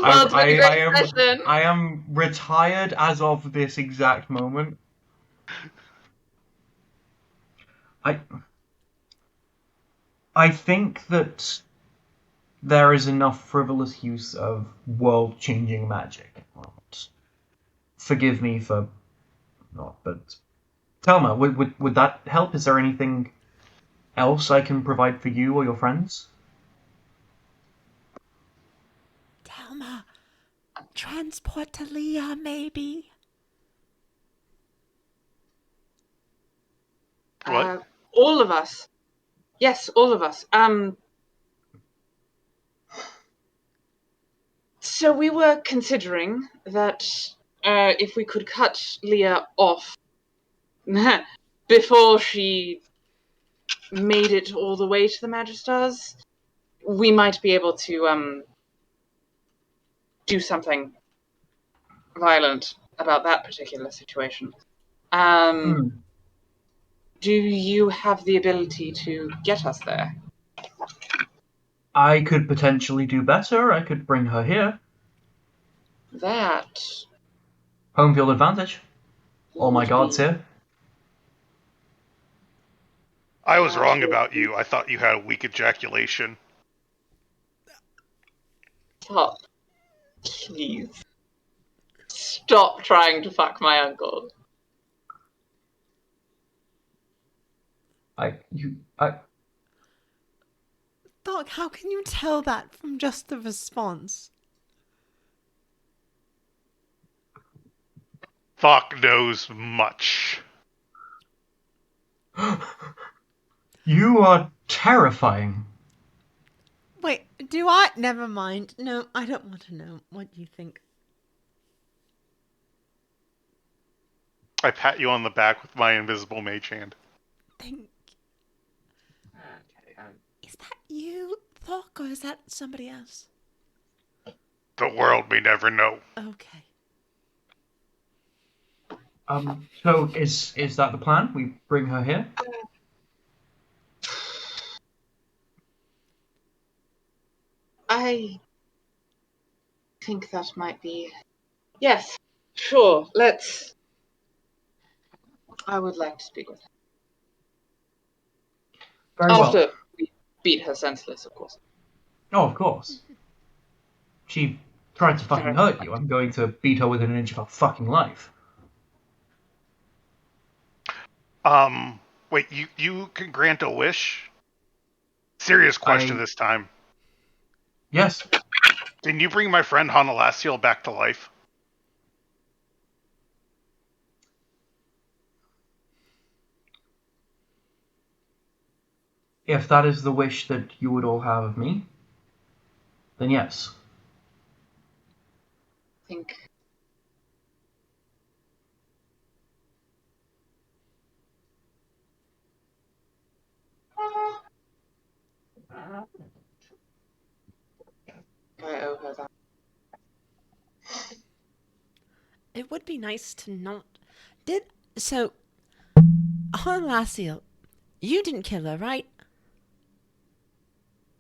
Well, it's been a great session. I am retired as of this exact moment. I think that there is enough frivolous use of world-changing magic. Forgive me for not, but Telma, would that help? Is there anything else I can provide for you or your friends? Thelma, transport to Leah, maybe? What? All of us. Yes, all of us. So we were considering that if we could cut Leah off before she made it all the way to the Magisters, we might be able to do something violent about that particular situation. Do you have the ability to get us there? I could potentially do better. I could bring her here. That Home field advantage. All my would guards be here. I was wrong about you. I thought you had a weak ejaculation. Stop. Please. Stop trying to fuck my uncle. Doc, how can you tell that from just the response? Thok knows much. You are terrifying. Wait, do I? Never mind. No, I don't want to know what you think. I pat you on the back with my invisible mage hand. Thank you. Is that you, Thok, or is that somebody else? The world may never know. Okay. So is that the plan? We bring her here? I think that might be... Yes, sure, let's... I would like to speak with her. Very After well. we beat her senseless, of course. Oh, of course. She tried to fucking hurt you. I'm going to beat her within an inch of her fucking life. Wait, you can grant a wish? Serious question this time. Yes. Can you bring my friend Honolasiel back to life? If that is the wish that you would all have of me, then yes. I think... I owe her that. It would be nice to not... So, Honolasiel, you didn't kill her, right?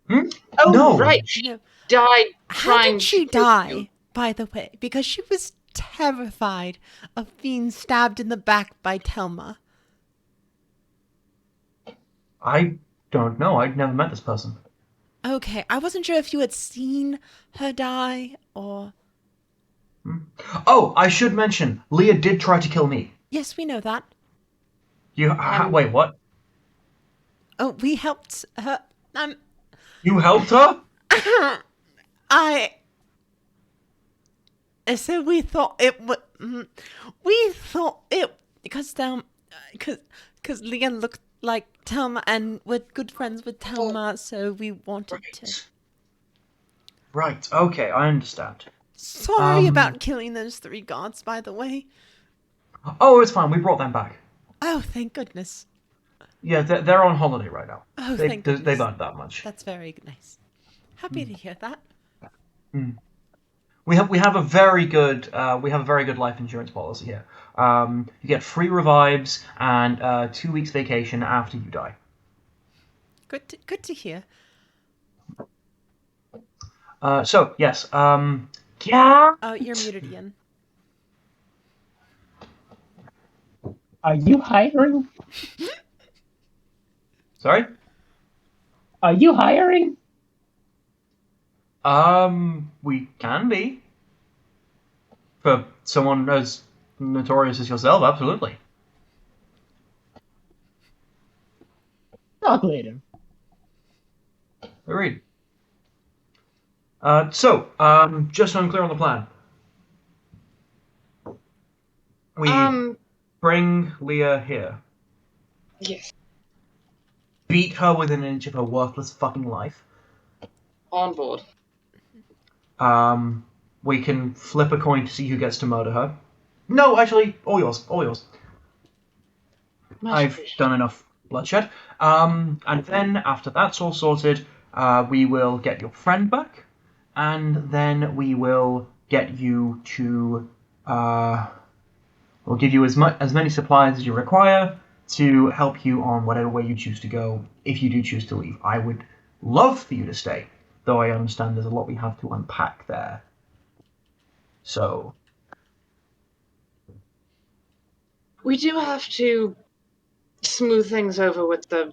Hmm? Oh, No. right, she No. died How trying did she to kill die, you. by the way? Because she was terrified of being stabbed in the back by Telma. I don't know. I'd never met this person. Okay, I wasn't sure if you had seen her die, or... Oh, I should mention, Leah did try to kill me. Yes, we know that. Wait, what? Oh, we helped her. You helped her? So we thought it would. We thought it because because Leah looked like Telma and we're good friends with Telma, so we wanted to. Right. Okay, I understand. Sorry about killing those 3 guards, by the way. Oh, it's fine. We brought them back. Oh, thank goodness. Yeah, they're on holiday right now. Oh, thank goodness. They've earned that much. That's very nice. Happy to hear that. We have a very good life insurance policy here. You get free revives and 2 weeks vacation after you die. Good to hear. So yes. Yeah. Oh, you're muted, Ian. Are you hiring? Sorry. Are you hiring? We can be. For someone as notorious as yourself, absolutely. Talk later. Agreed. Just so I'm clear on the plan. We bring Leah here. Yes. Beat her within an inch of her worthless fucking life. On board. We can flip a coin to see who gets to murder her. No, actually, all yours, all yours. Much I've appreciated. done enough bloodshed. And then, after that's all sorted, we will get your friend back, and then we will get you to... we'll give you as many supplies as you require to help you on whatever way you choose to go, if you do choose to leave. I would love for you to stay, though I understand there's a lot we have to unpack there. So... We do have to smooth things over with the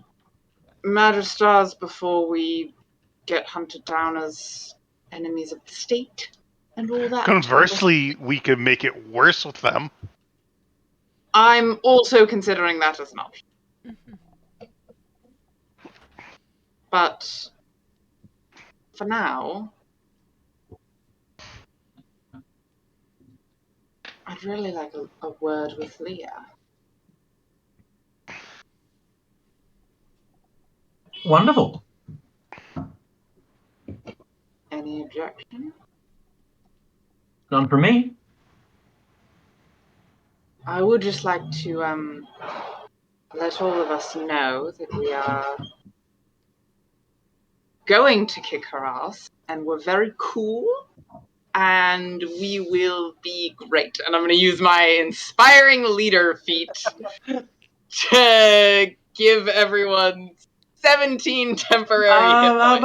Magistars before we get hunted down as enemies of the state and all that. Conversely, we could make it worse with them. I'm also considering that as an option. But for now, I'd really like a word with Leah. Wonderful. Any objection? None for me. I would just like to let all of us know that we are going to kick her ass, and we're very cool, and we will be great. And I'm going to use my inspiring leader feat to give everyone 17 temporary hit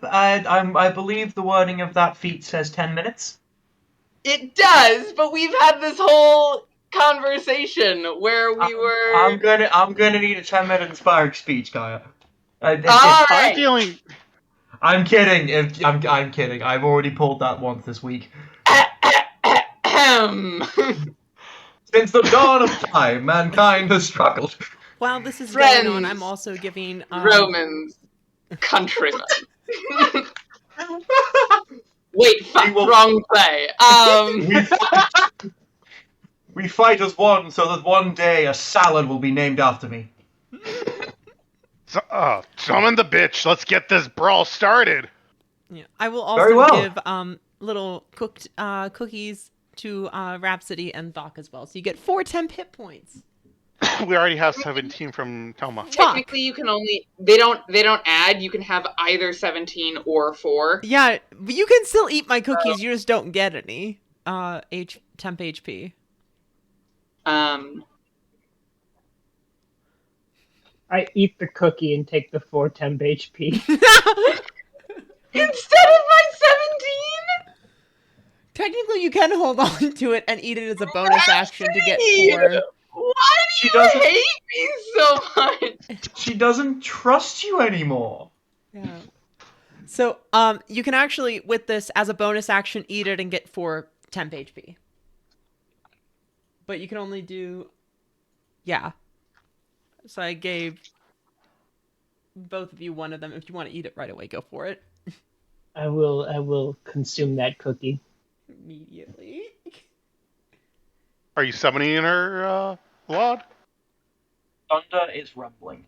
points. I believe the wording of that feat says 10 minutes. It does, but we've had this whole conversation where we were. I'm gonna need a 10-minute inspired speech, Gaia. All I'm right. feeling. I'm kidding. I'm kidding. I've already pulled that once this week. Since the dawn of time, mankind has struggled. While this is Friends. going on, I'm also giving Romans, countrymen. Wait, fuck, will- wrong play. We fight as one, so that one day a salad will be named after me. Summon the bitch. Let's get this brawl started. Yeah, I will Very also well. give little cooked cookies to Rhapsody and Doc as well. So you get 4 temp hit points. We already have 17 from Toma. Technically, you can only they don't add. You can have either 17 or 4. Yeah, but you can still eat my cookies. You just don't get any temp HP. I eat the cookie and take the 4 temp HP. Instead of my 17. Technically, you can hold on to it and eat it as a bonus action to get 4. Why do you hate me so much? She doesn't trust you anymore. Yeah. So, you can actually, with this, as a bonus action, eat it and get 4 temp HP. But you can only do... Yeah. So I gave both of you one of them. If you want to eat it right away, go for it. I will consume that cookie. Immediately. Are you summoning her, Lord? Thunder is rumbling.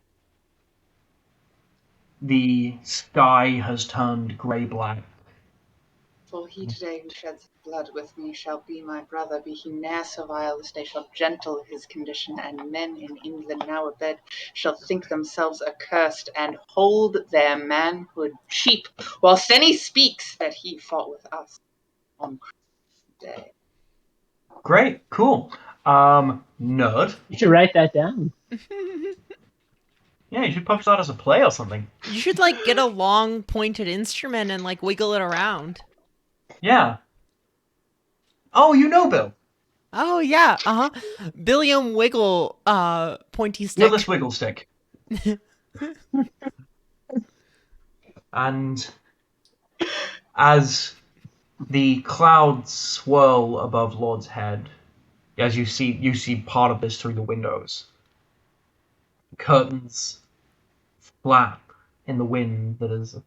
The sky has turned grey-black. For he today who sheds blood with me shall be my brother, be he ne'er so vile as they shall gentle his condition, and men in England now abed shall think themselves accursed, and hold their manhood cheap, whilst any speaks that he fought with us on Christmas Day. Great, cool. Nerd. You should write that down. Yeah, you should publish that as a play or something. You should, like, get a long pointed instrument and, like, wiggle it around. Yeah. Oh, you know Bill. Oh, yeah, Billiam Wiggle, pointy stick. Willis Wiggle Stick. And as the clouds swirl above Lord's head, as you see part of this through the windows. Curtains flap in the wind that has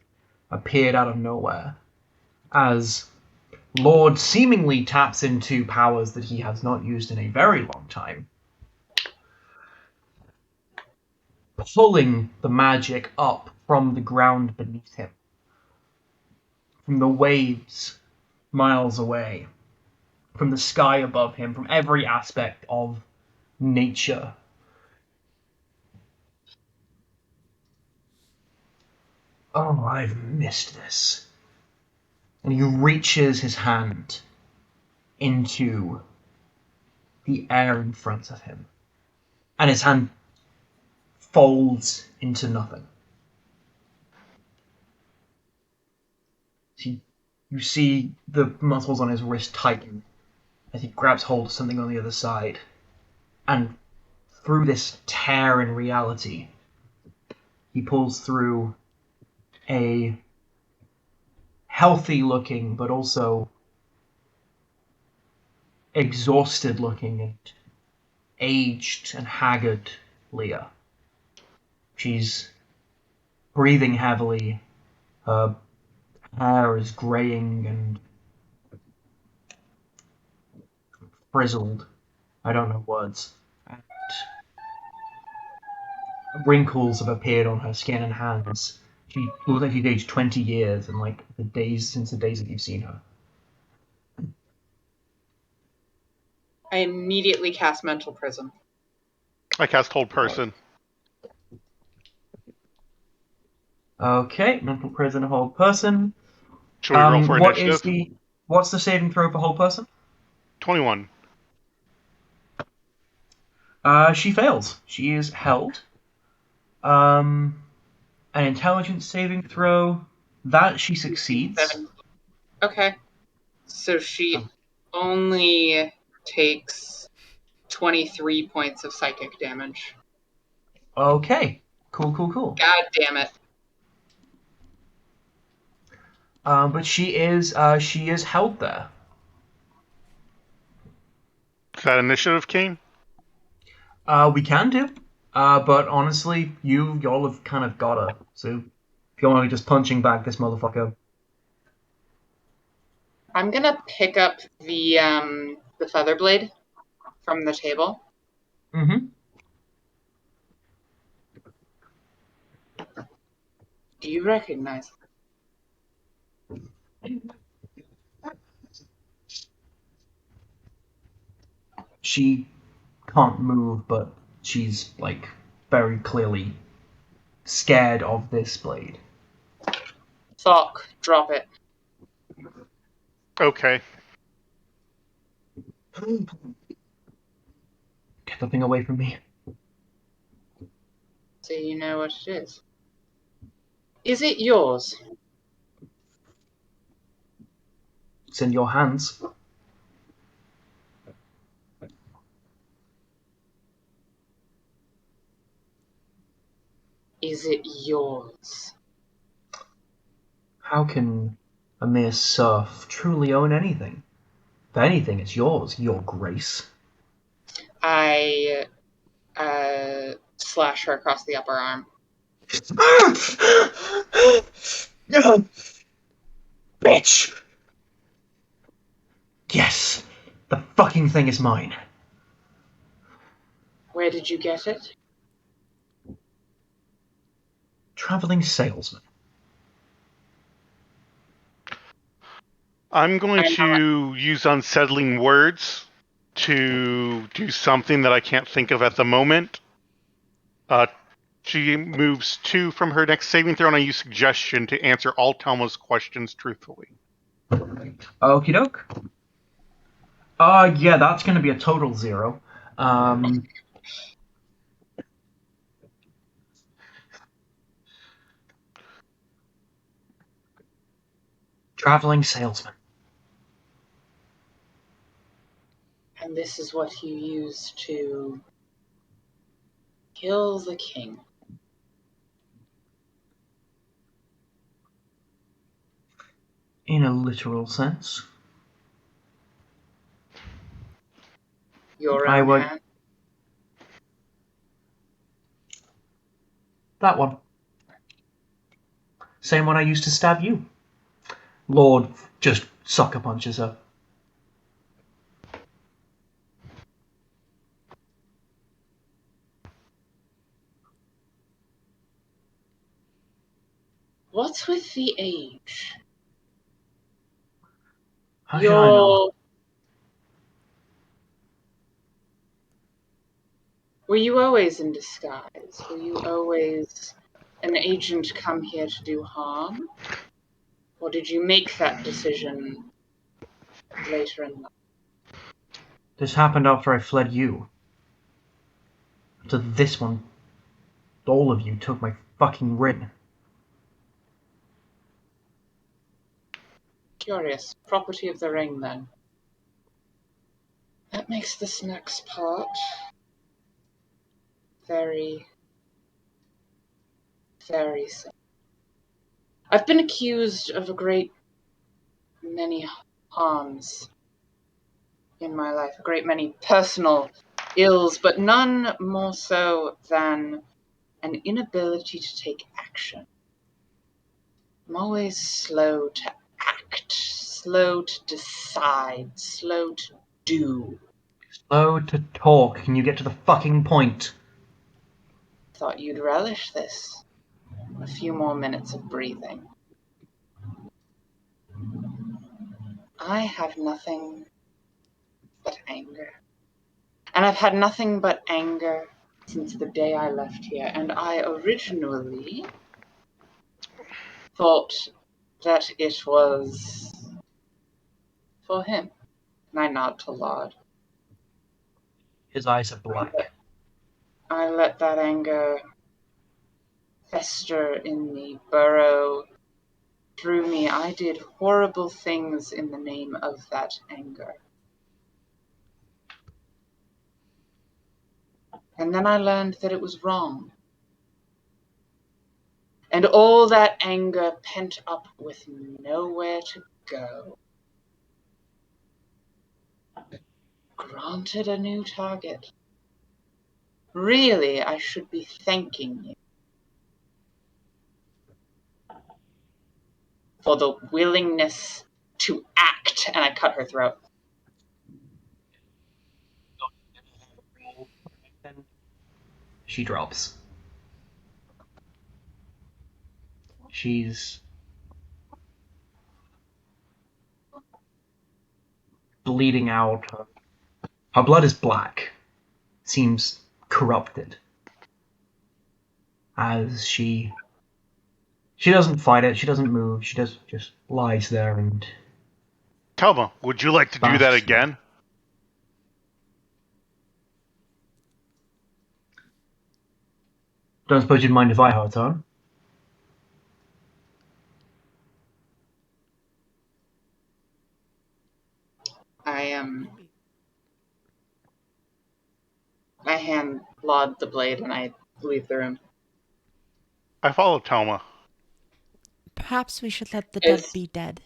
appeared out of nowhere, as Lord seemingly taps into powers that he has not used in a very long time, pulling the magic up from the ground beneath him, from the waves miles away, from the sky above him, from every aspect of nature. Oh, I've missed this. And he reaches his hand into the air in front of him. And his hand folds into nothing. You see the muscles on his wrist tighten as he grabs hold of something on the other side. And through this tear in reality, he pulls through a healthy looking but also exhausted looking and aged and haggard Leah. She's breathing heavily, her hair is graying and frizzled. I don't know words. And wrinkles have appeared on her skin and hands. She looks like she's aged 20 years in like the days since the days that you've seen her. I immediately cast Mental Prison. I cast Hold Person. Okay, mental prison, hold person. Should we roll for initiative? What's the saving throw for hold person? 21. She fails. She is held. An intelligence saving throw that she succeeds. 17. Okay. So she only takes 23 points of psychic damage. Okay, cool. God damn it. But she is held there. Is that initiative, Kane? We can do. But honestly, y'all have kind of got her. So if you want to just punching back this motherfucker. I'm gonna pick up the feather blade from the table. Mm-hmm. Do you recognize it? She can't move, but she's like very clearly scared of this blade. Thok, drop it. Okay. Get the thing away from me. So you know what it is. Is it yours? It's in your hands. Is it yours? How can a mere serf truly own anything? If anything, it's yours, your grace. I slash her across the upper arm. Bitch! Yes, the fucking thing is mine. Where did you get it? Traveling salesman. I'm going to use unsettling words to do something that I can't think of at the moment. She moves 2 from her next saving throw, and I use suggestion to answer all Telma's questions truthfully. Okie doke. Yeah, that's gonna be a total 0. Traveling salesman. And this is what you use to kill the king. In a literal sense. Your I own would. hand? That one. Same one I used to stab you. Lord just sucker punches her. What's with the age? How should I know? Were you always in disguise? Were you always an agent come here to do harm? Or did you make that decision later in life? This happened after I fled you. To this one, all of you took my fucking ring. Curious. Property of the ring, then. That makes this next part very, very simple. I've been accused of a great many harms in my life, a great many personal ills, but none more so than an inability to take action. I'm always slow to act, slow to decide, slow to do. Slow to talk. Can you get to the fucking point? Thought you'd relish this. A few more minutes of breathing. I have nothing but anger. And I've had nothing but anger since the day I left here. And I originally thought that it was for him. And I nod to Laud. His eyes are black. I let that anger fester in me, burrow through me. I did horrible things in the name of that anger. And then I learned that it was wrong. And all that anger pent up with nowhere to go. Granted a new target. Really, I should be thanking you for the willingness to act. And I cut her throat. She drops. She's bleeding out. Her blood is black. Seems corrupted. As she doesn't fight it, she doesn't move, she just lies there and Telma, would you like to do that basks. again? Don't suppose you'd mind if I hurt her? I hand Laud the blade and I leave the room. I follow Telma. Perhaps we should let the dead As, be dead.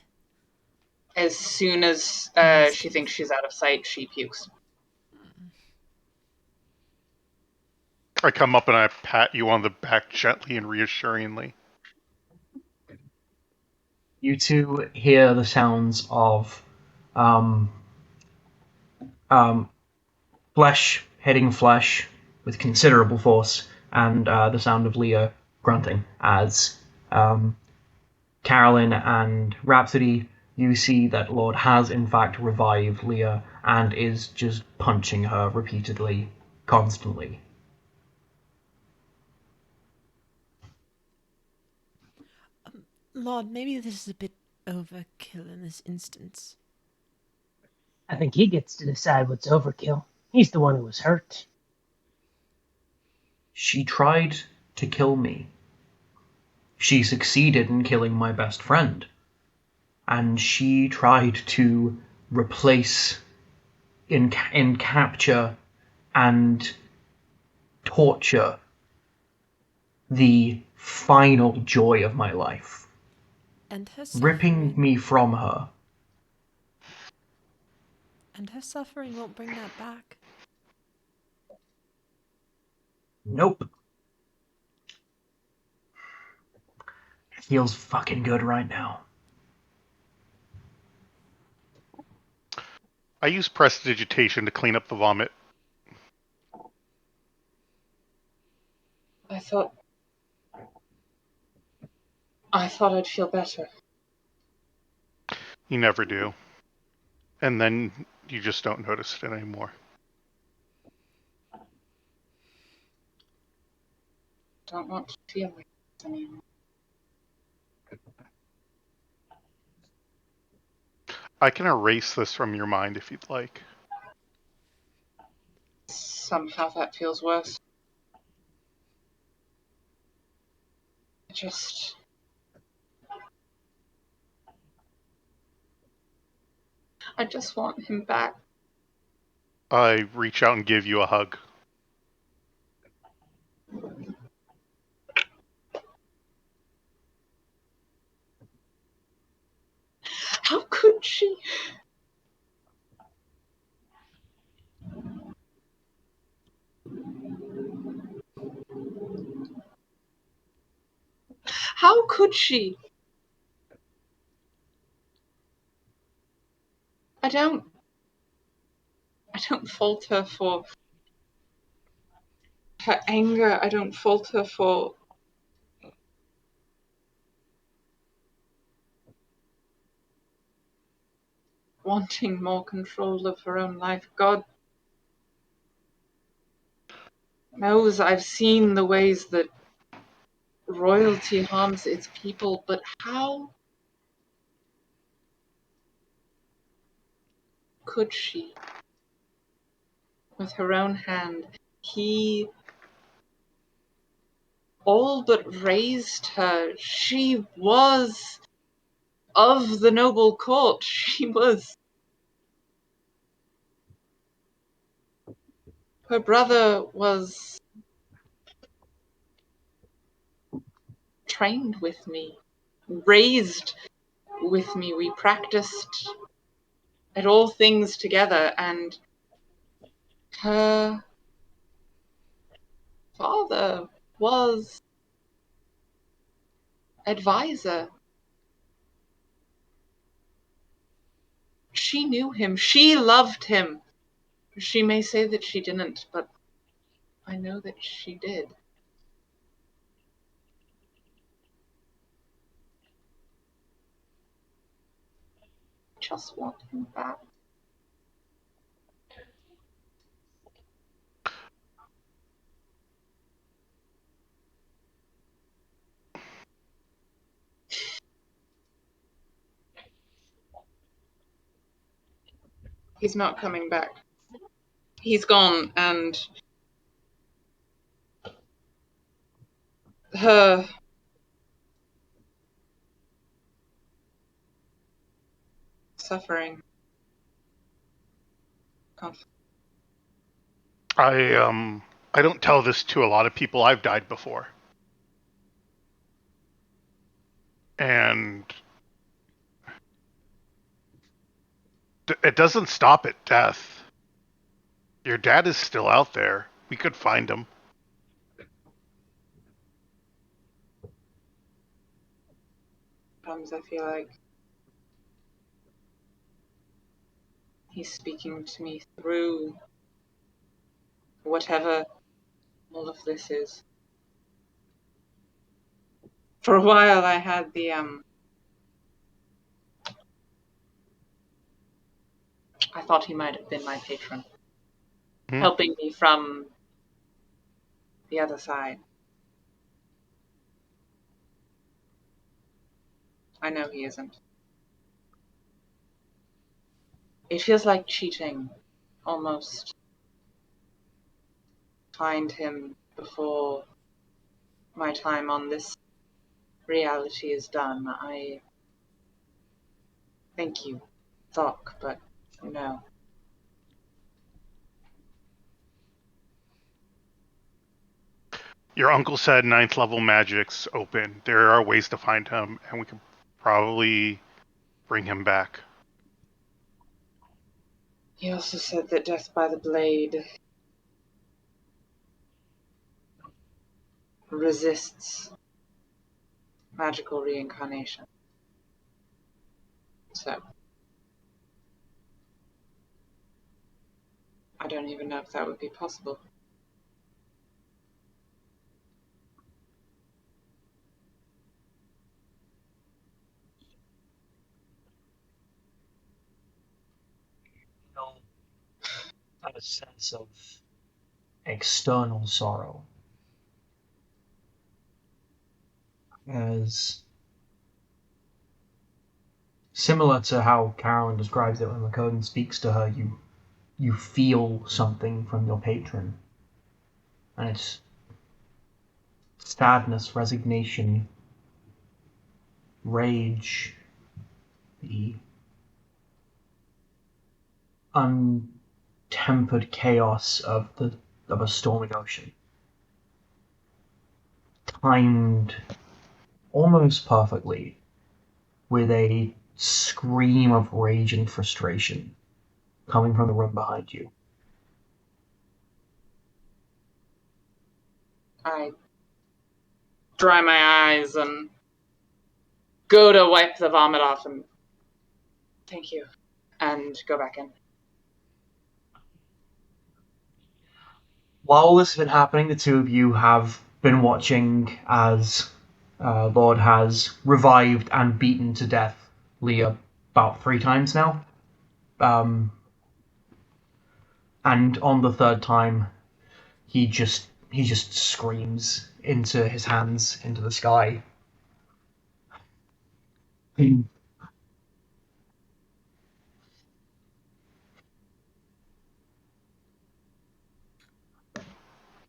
as soon as she thinks she's out of sight, she pukes. I come up and I pat you on the back gently and reassuringly. You two hear the sounds of flesh hitting flesh with considerable force, and the sound of Leah grunting as Carolyn and Rhapsody, you see that Lord has in fact revived Leah and is just punching her repeatedly, constantly. Lord, maybe this is a bit overkill in this instance. I think he gets to decide what's overkill. He's the one who was hurt. She tried to kill me. She succeeded in killing my best friend. And she tried to replace, in capture, and torture the final joy of my life. And her Ripping suffering. me from her. And her suffering won't bring that back. Nope. It feels fucking good right now. I use prestidigitation to clean up the vomit. I thought I'd feel better. You never do. and then you just don't notice it anymore. Don't want to feel like this anymore. I can erase this from your mind if you'd like. Somehow that feels worse. I just want him back. I reach out and give you a hug. How could she? How could she? I don't fault her for her anger. I don't fault her for wanting more control of her own life. God knows I've seen the ways that royalty harms its people, but how could she? With her own hand, he all but raised her. She was of the noble court. She was. Her brother was trained with me, raised with me. We practiced at all things together, and her father was advisor. She knew him. She loved him. She may say that she didn't, but I know that she did. Just want him back. He's not coming back. He's gone, and her suffering. I don't tell this to a lot of people. I've died before. And it doesn't stop at death. Your dad is still out there. We could find him. Sometimes I feel like he's speaking to me through whatever all of this is. For a while I had the I thought he might have been my patron, helping me from the other side. I know he isn't. It feels like cheating, almost. Find him before my time on this reality is done. I thank you, Thok, but no. Your uncle said ninth level magic's open. There are ways to find him, and we could probably bring him back. He also said that death by the blade resists magical reincarnation. So, I don't even know if that would be possible. a sense of external sorrow. As similar to how Carolyn describes it when McCurtain speaks to her, you feel something from your patron. And it's sadness, resignation, rage, the untempered chaos of a stormy ocean. Timed almost perfectly with a scream of rage and frustration coming from the room behind you. I dry my eyes and go to wipe the vomit off and thank you, and go back in. While all this has been happening, the two of you have been watching as Lord has revived and beaten to death Leah about 3 times now. And on the 3rd time, he just screams into his hands, into the sky.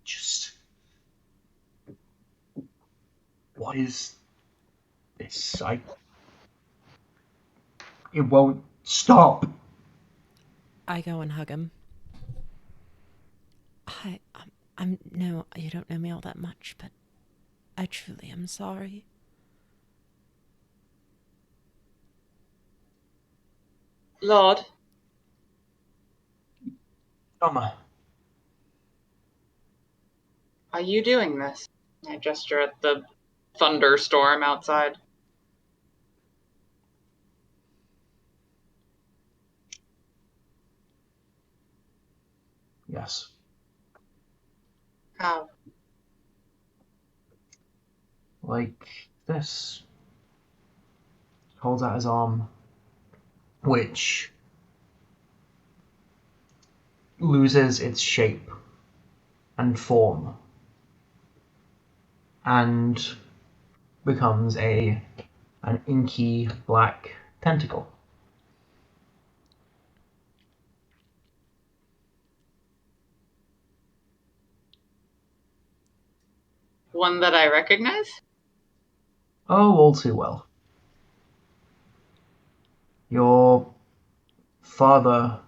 Just, what is this? It won't stop. I go and hug him. I'm no, you don't know me all that much, but I truly am sorry. Lord, Summer, are you doing this? I gesture at the thunderstorm outside. yes. How? Like this. Holds out his arm, which loses its shape and form and becomes an inky black tentacle. One that I recognize? Oh, all too well. Your father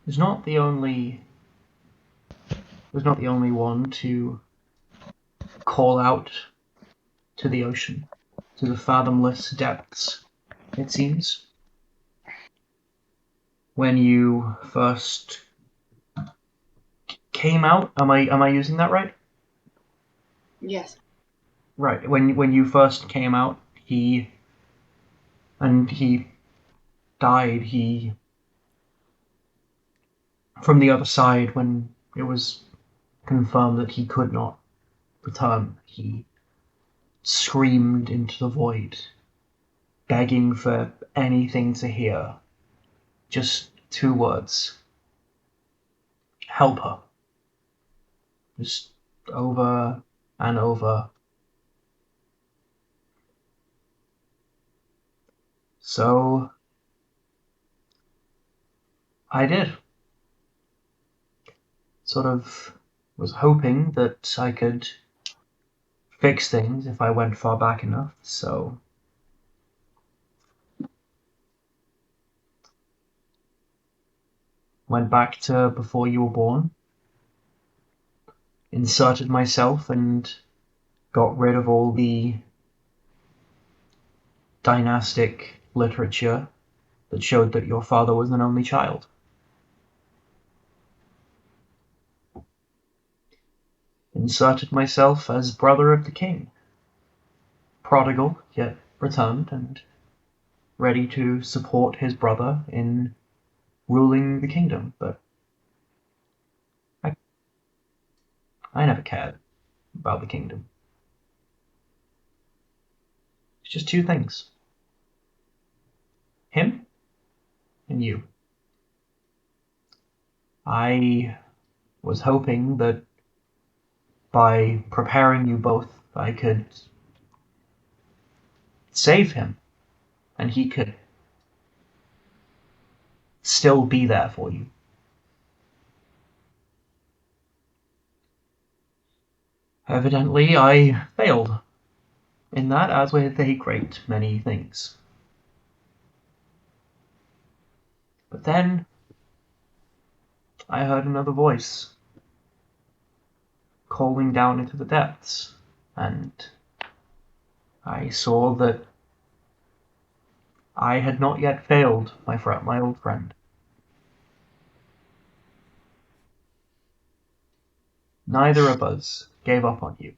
is not the only one to call out to the ocean, to the fathomless depths, it seems. When you first came out, am I using that right? Yes. Right. When you first came out, he died. He from the other side when it was confirmed that he could not return. He screamed into the void, begging for anything to hear. Just 2 words. Help her. Just over and over. So I did. Sort of was hoping that I could fix things if I went far back enough, so went back to before you were born, inserted myself and got rid of all the dynastic literature that showed that your father was an only child. Inserted myself as brother of the king, prodigal yet returned and ready to support his brother in ruling the kingdom, but I never cared about the kingdom. It's just 2 things. Him and you. I was hoping that by preparing you both, I could save him, and he could still be there for you. Evidently, I failed in that, as with a great many things. But then, I heard another voice calling down into the depths, and I saw that I had not yet failed my old friend. Neither of us gave up on you.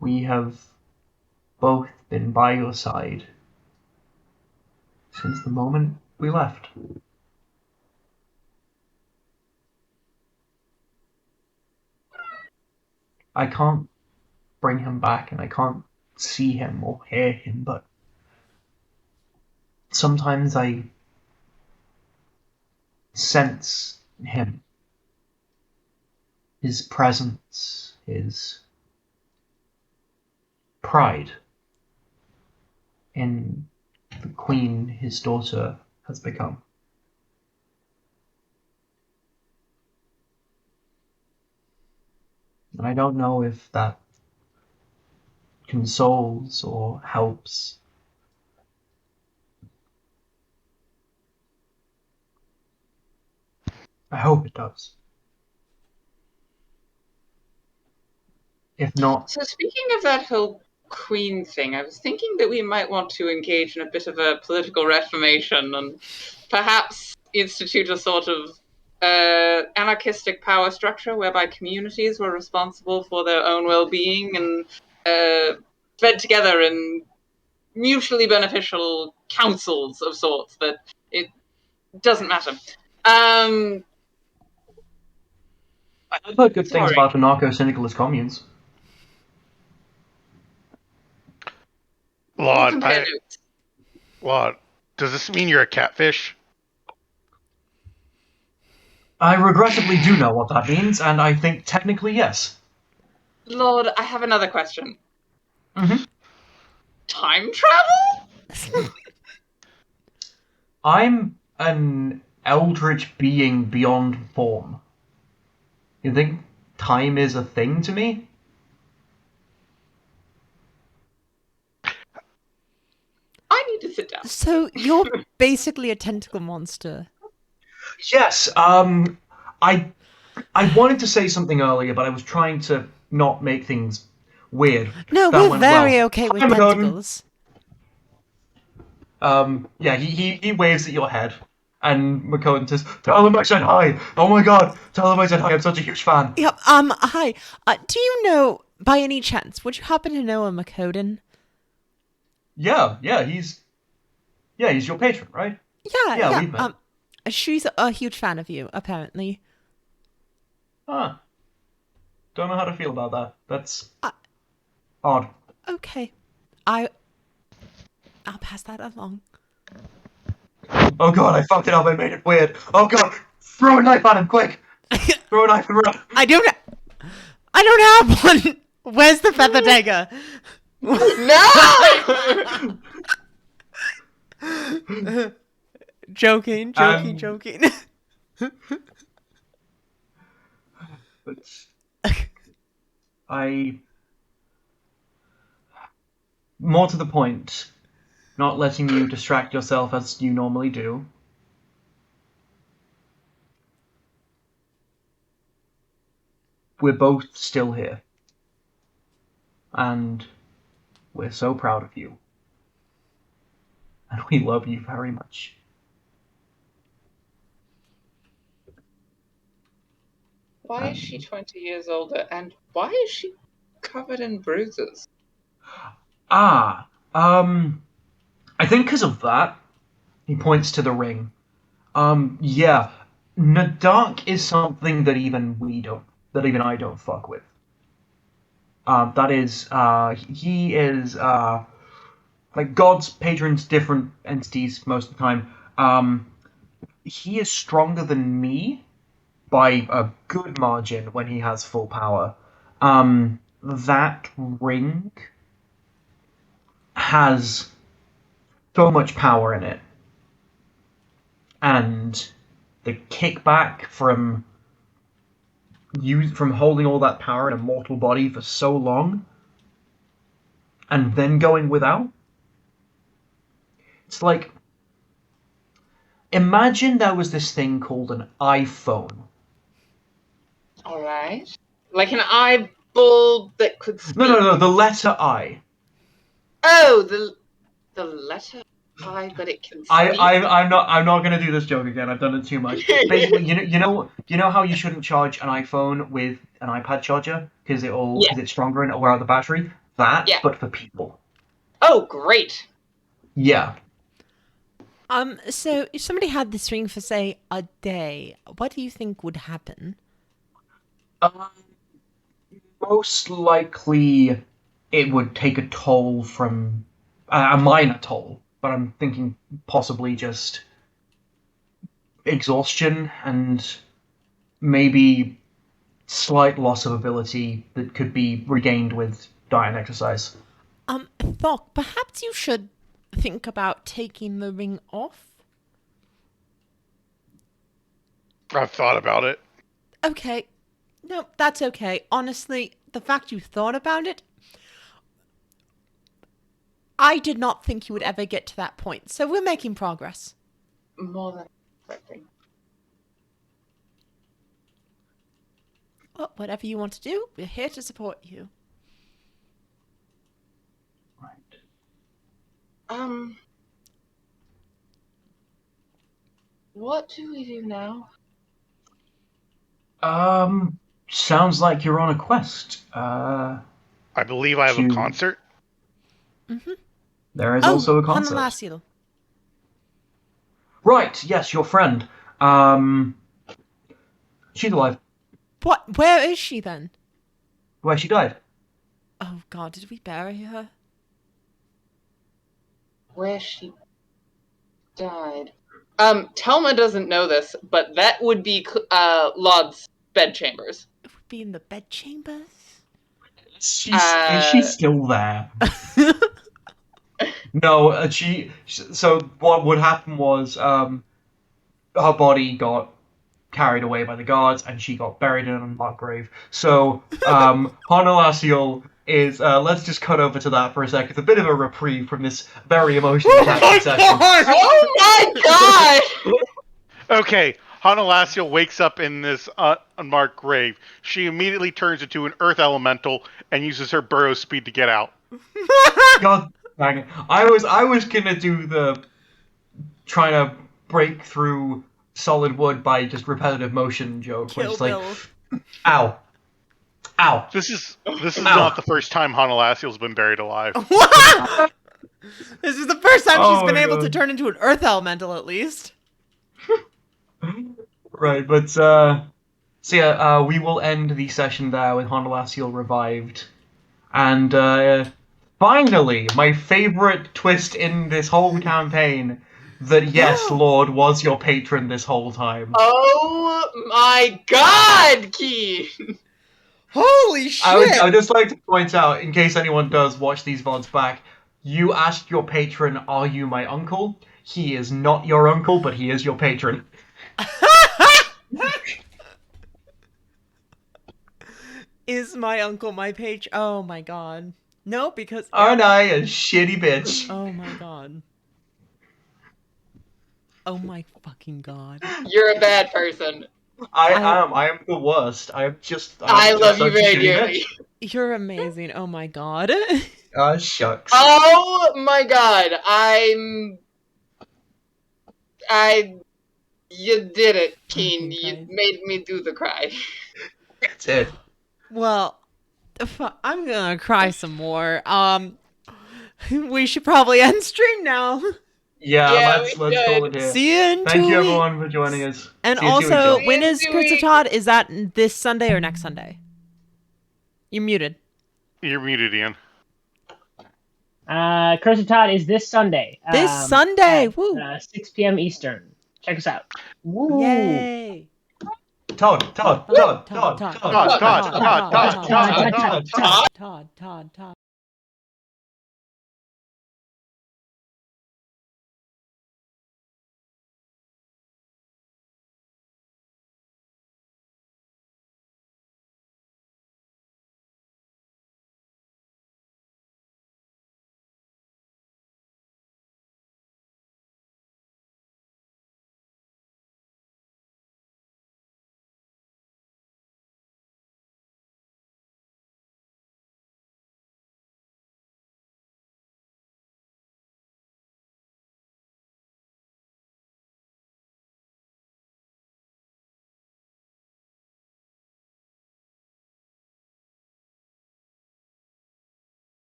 We have both been by your side since the moment we left. I can't bring him back, and I can't see him or hear him, but sometimes I sense him, his presence, his pride in the queen his daughter has become. And I don't know if that consoles or helps. I hope it does. If not, So speaking of that whole queen thing, I was thinking that we might want to engage in a bit of a political reformation and perhaps institute a sort of anarchistic power structure whereby communities were responsible for their own well-being and fed together in mutually beneficial councils of sorts that it doesn't matter. I've heard good things Sorry. about anarcho-syndicalist communes. We'll Lord, compare notes. Lord, does this mean you're a catfish? I regrettably do know what that means, and I think technically yes. Lord, I have another question. Mm-hmm. Time travel? I'm an eldritch being beyond form. You think time is a thing to me? I need to sit down. So you're basically a tentacle monster. Yes, I wanted to say something earlier, but I was trying to not make things weird. No, That we're went very well. okay with Hi, Magoden. tentacles. Yeah, he waves at your head, and McCohen says, "Tell him I said hi. Oh my god, tell him I said hi. I'm such a huge fan." Yep. Hi. Do you know, by any chance, would you happen to know a Makoden? Yeah, he's your patron, right? Yeah. We've met. She's a huge fan of you, apparently. Huh. Don't know how to feel about that. That's odd. Okay. I'll pass that along. Oh god, I fucked it up. I made it weird. Oh god, throw a knife at him, quick! Throw a knife and run. I don't have one. Where's the feather dagger? No! Joking. But more to the point, not letting you distract yourself as you normally do. We're both still here. And we're so proud of you. And we love you very much. Why is she 20 years older, and why is she covered in bruises? I think because of that, he points to the ring. Yeah, Nadak is something that even I don't fuck with. That is, he is, like God's patrons, different entities most of the time. he is stronger than me by a good margin when he has full power. That ring has so much power in it, and the kickback from holding all that power in a mortal body for so long, and then going without. It's like, imagine there was this thing called an iPhone. All right. Like an eyeball that could speak. No, the letter I. Oh, the letter I, but it can speak. I'm not gonna do this joke again. I've done it too much. Basically, you know how you shouldn't charge an iPhone with an iPad charger because it's stronger and it'll wear out the battery. That, Yeah. but for people. Oh, great. Yeah. So if somebody had this ring for, say, a day, what do you think would happen? Most likely, it would take a toll from a minor toll, but I'm thinking possibly just exhaustion and maybe slight loss of ability that could be regained with diet and exercise. Thok, perhaps you should think about taking the ring off? I've thought about it. Okay. No, that's okay. Honestly, the fact you thought about it, I did not think you would ever get to that point, so we're making progress. More than expecting. Well, whatever you want to do, we're here to support you. Right. What do we do now? Sounds like you're on a quest. I believe I have a concert. There is also a concert. Hanalasil. Right, yes, your friend. She's alive. What? Where is she then? Where she died. Oh God, did we bury her? Where she died. Telma doesn't know this, but that would be Laud's bedchambers. It would be in the bedchambers. Is she still there? No, so what would happen was, her body got carried away by the guards, and she got buried in an unmarked grave. So, Honolasial is, let's just cut over to that for a second. It's a bit of a reprieve from this very emotional session. Oh my god! Okay, Hanalasil wakes up in this unmarked grave. She immediately turns into an earth elemental and uses her burrow speed to get out. God dang it. I was gonna do the trying to break through solid wood by just repetitive motion joke. Kill Which is Bill. like, ow. Ow. This is not the first time Hanalasil's been buried alive. This is the first time Oh she's been my able to God. turn into an earth elemental, at least. Right, but so yeah, we will end the session there with Honolasial revived. And finally, my favorite twist in this whole campaign, that yes, Lord was your patron this whole time. Oh my god, Keen! Holy shit! I would just like to point out, in case anyone does watch these VODs back, you asked your patron, "Are you my uncle?" He is not your uncle, but he is your patron. Is my uncle my page? Oh my god. No, because... Aren't I a shitty bitch? Oh my god. Oh my fucking god. You're a bad person. I am the worst. I just love you such a very shitty dearly. bitch. You're amazing. Oh my god. Shucks. Oh my god, you did it, Keen. You Christ. made me do the cry. That's it. Well, I'm gonna cry some more. We should probably end stream now. Yeah, Yeah, let's we call should. it here. See you in 2 Thank you weeks. everyone for joining us. And See you in 2 weeks, also, y'all. when is See you in 2 weeks. Kurtzatod? Is that this Sunday or next Sunday? You're muted. You're muted, Ian. Cursed Todd is this Sunday. This Sunday! At, Woo! 6 p.m. Eastern. Check us out. Woo! Yay! Todd. Todd.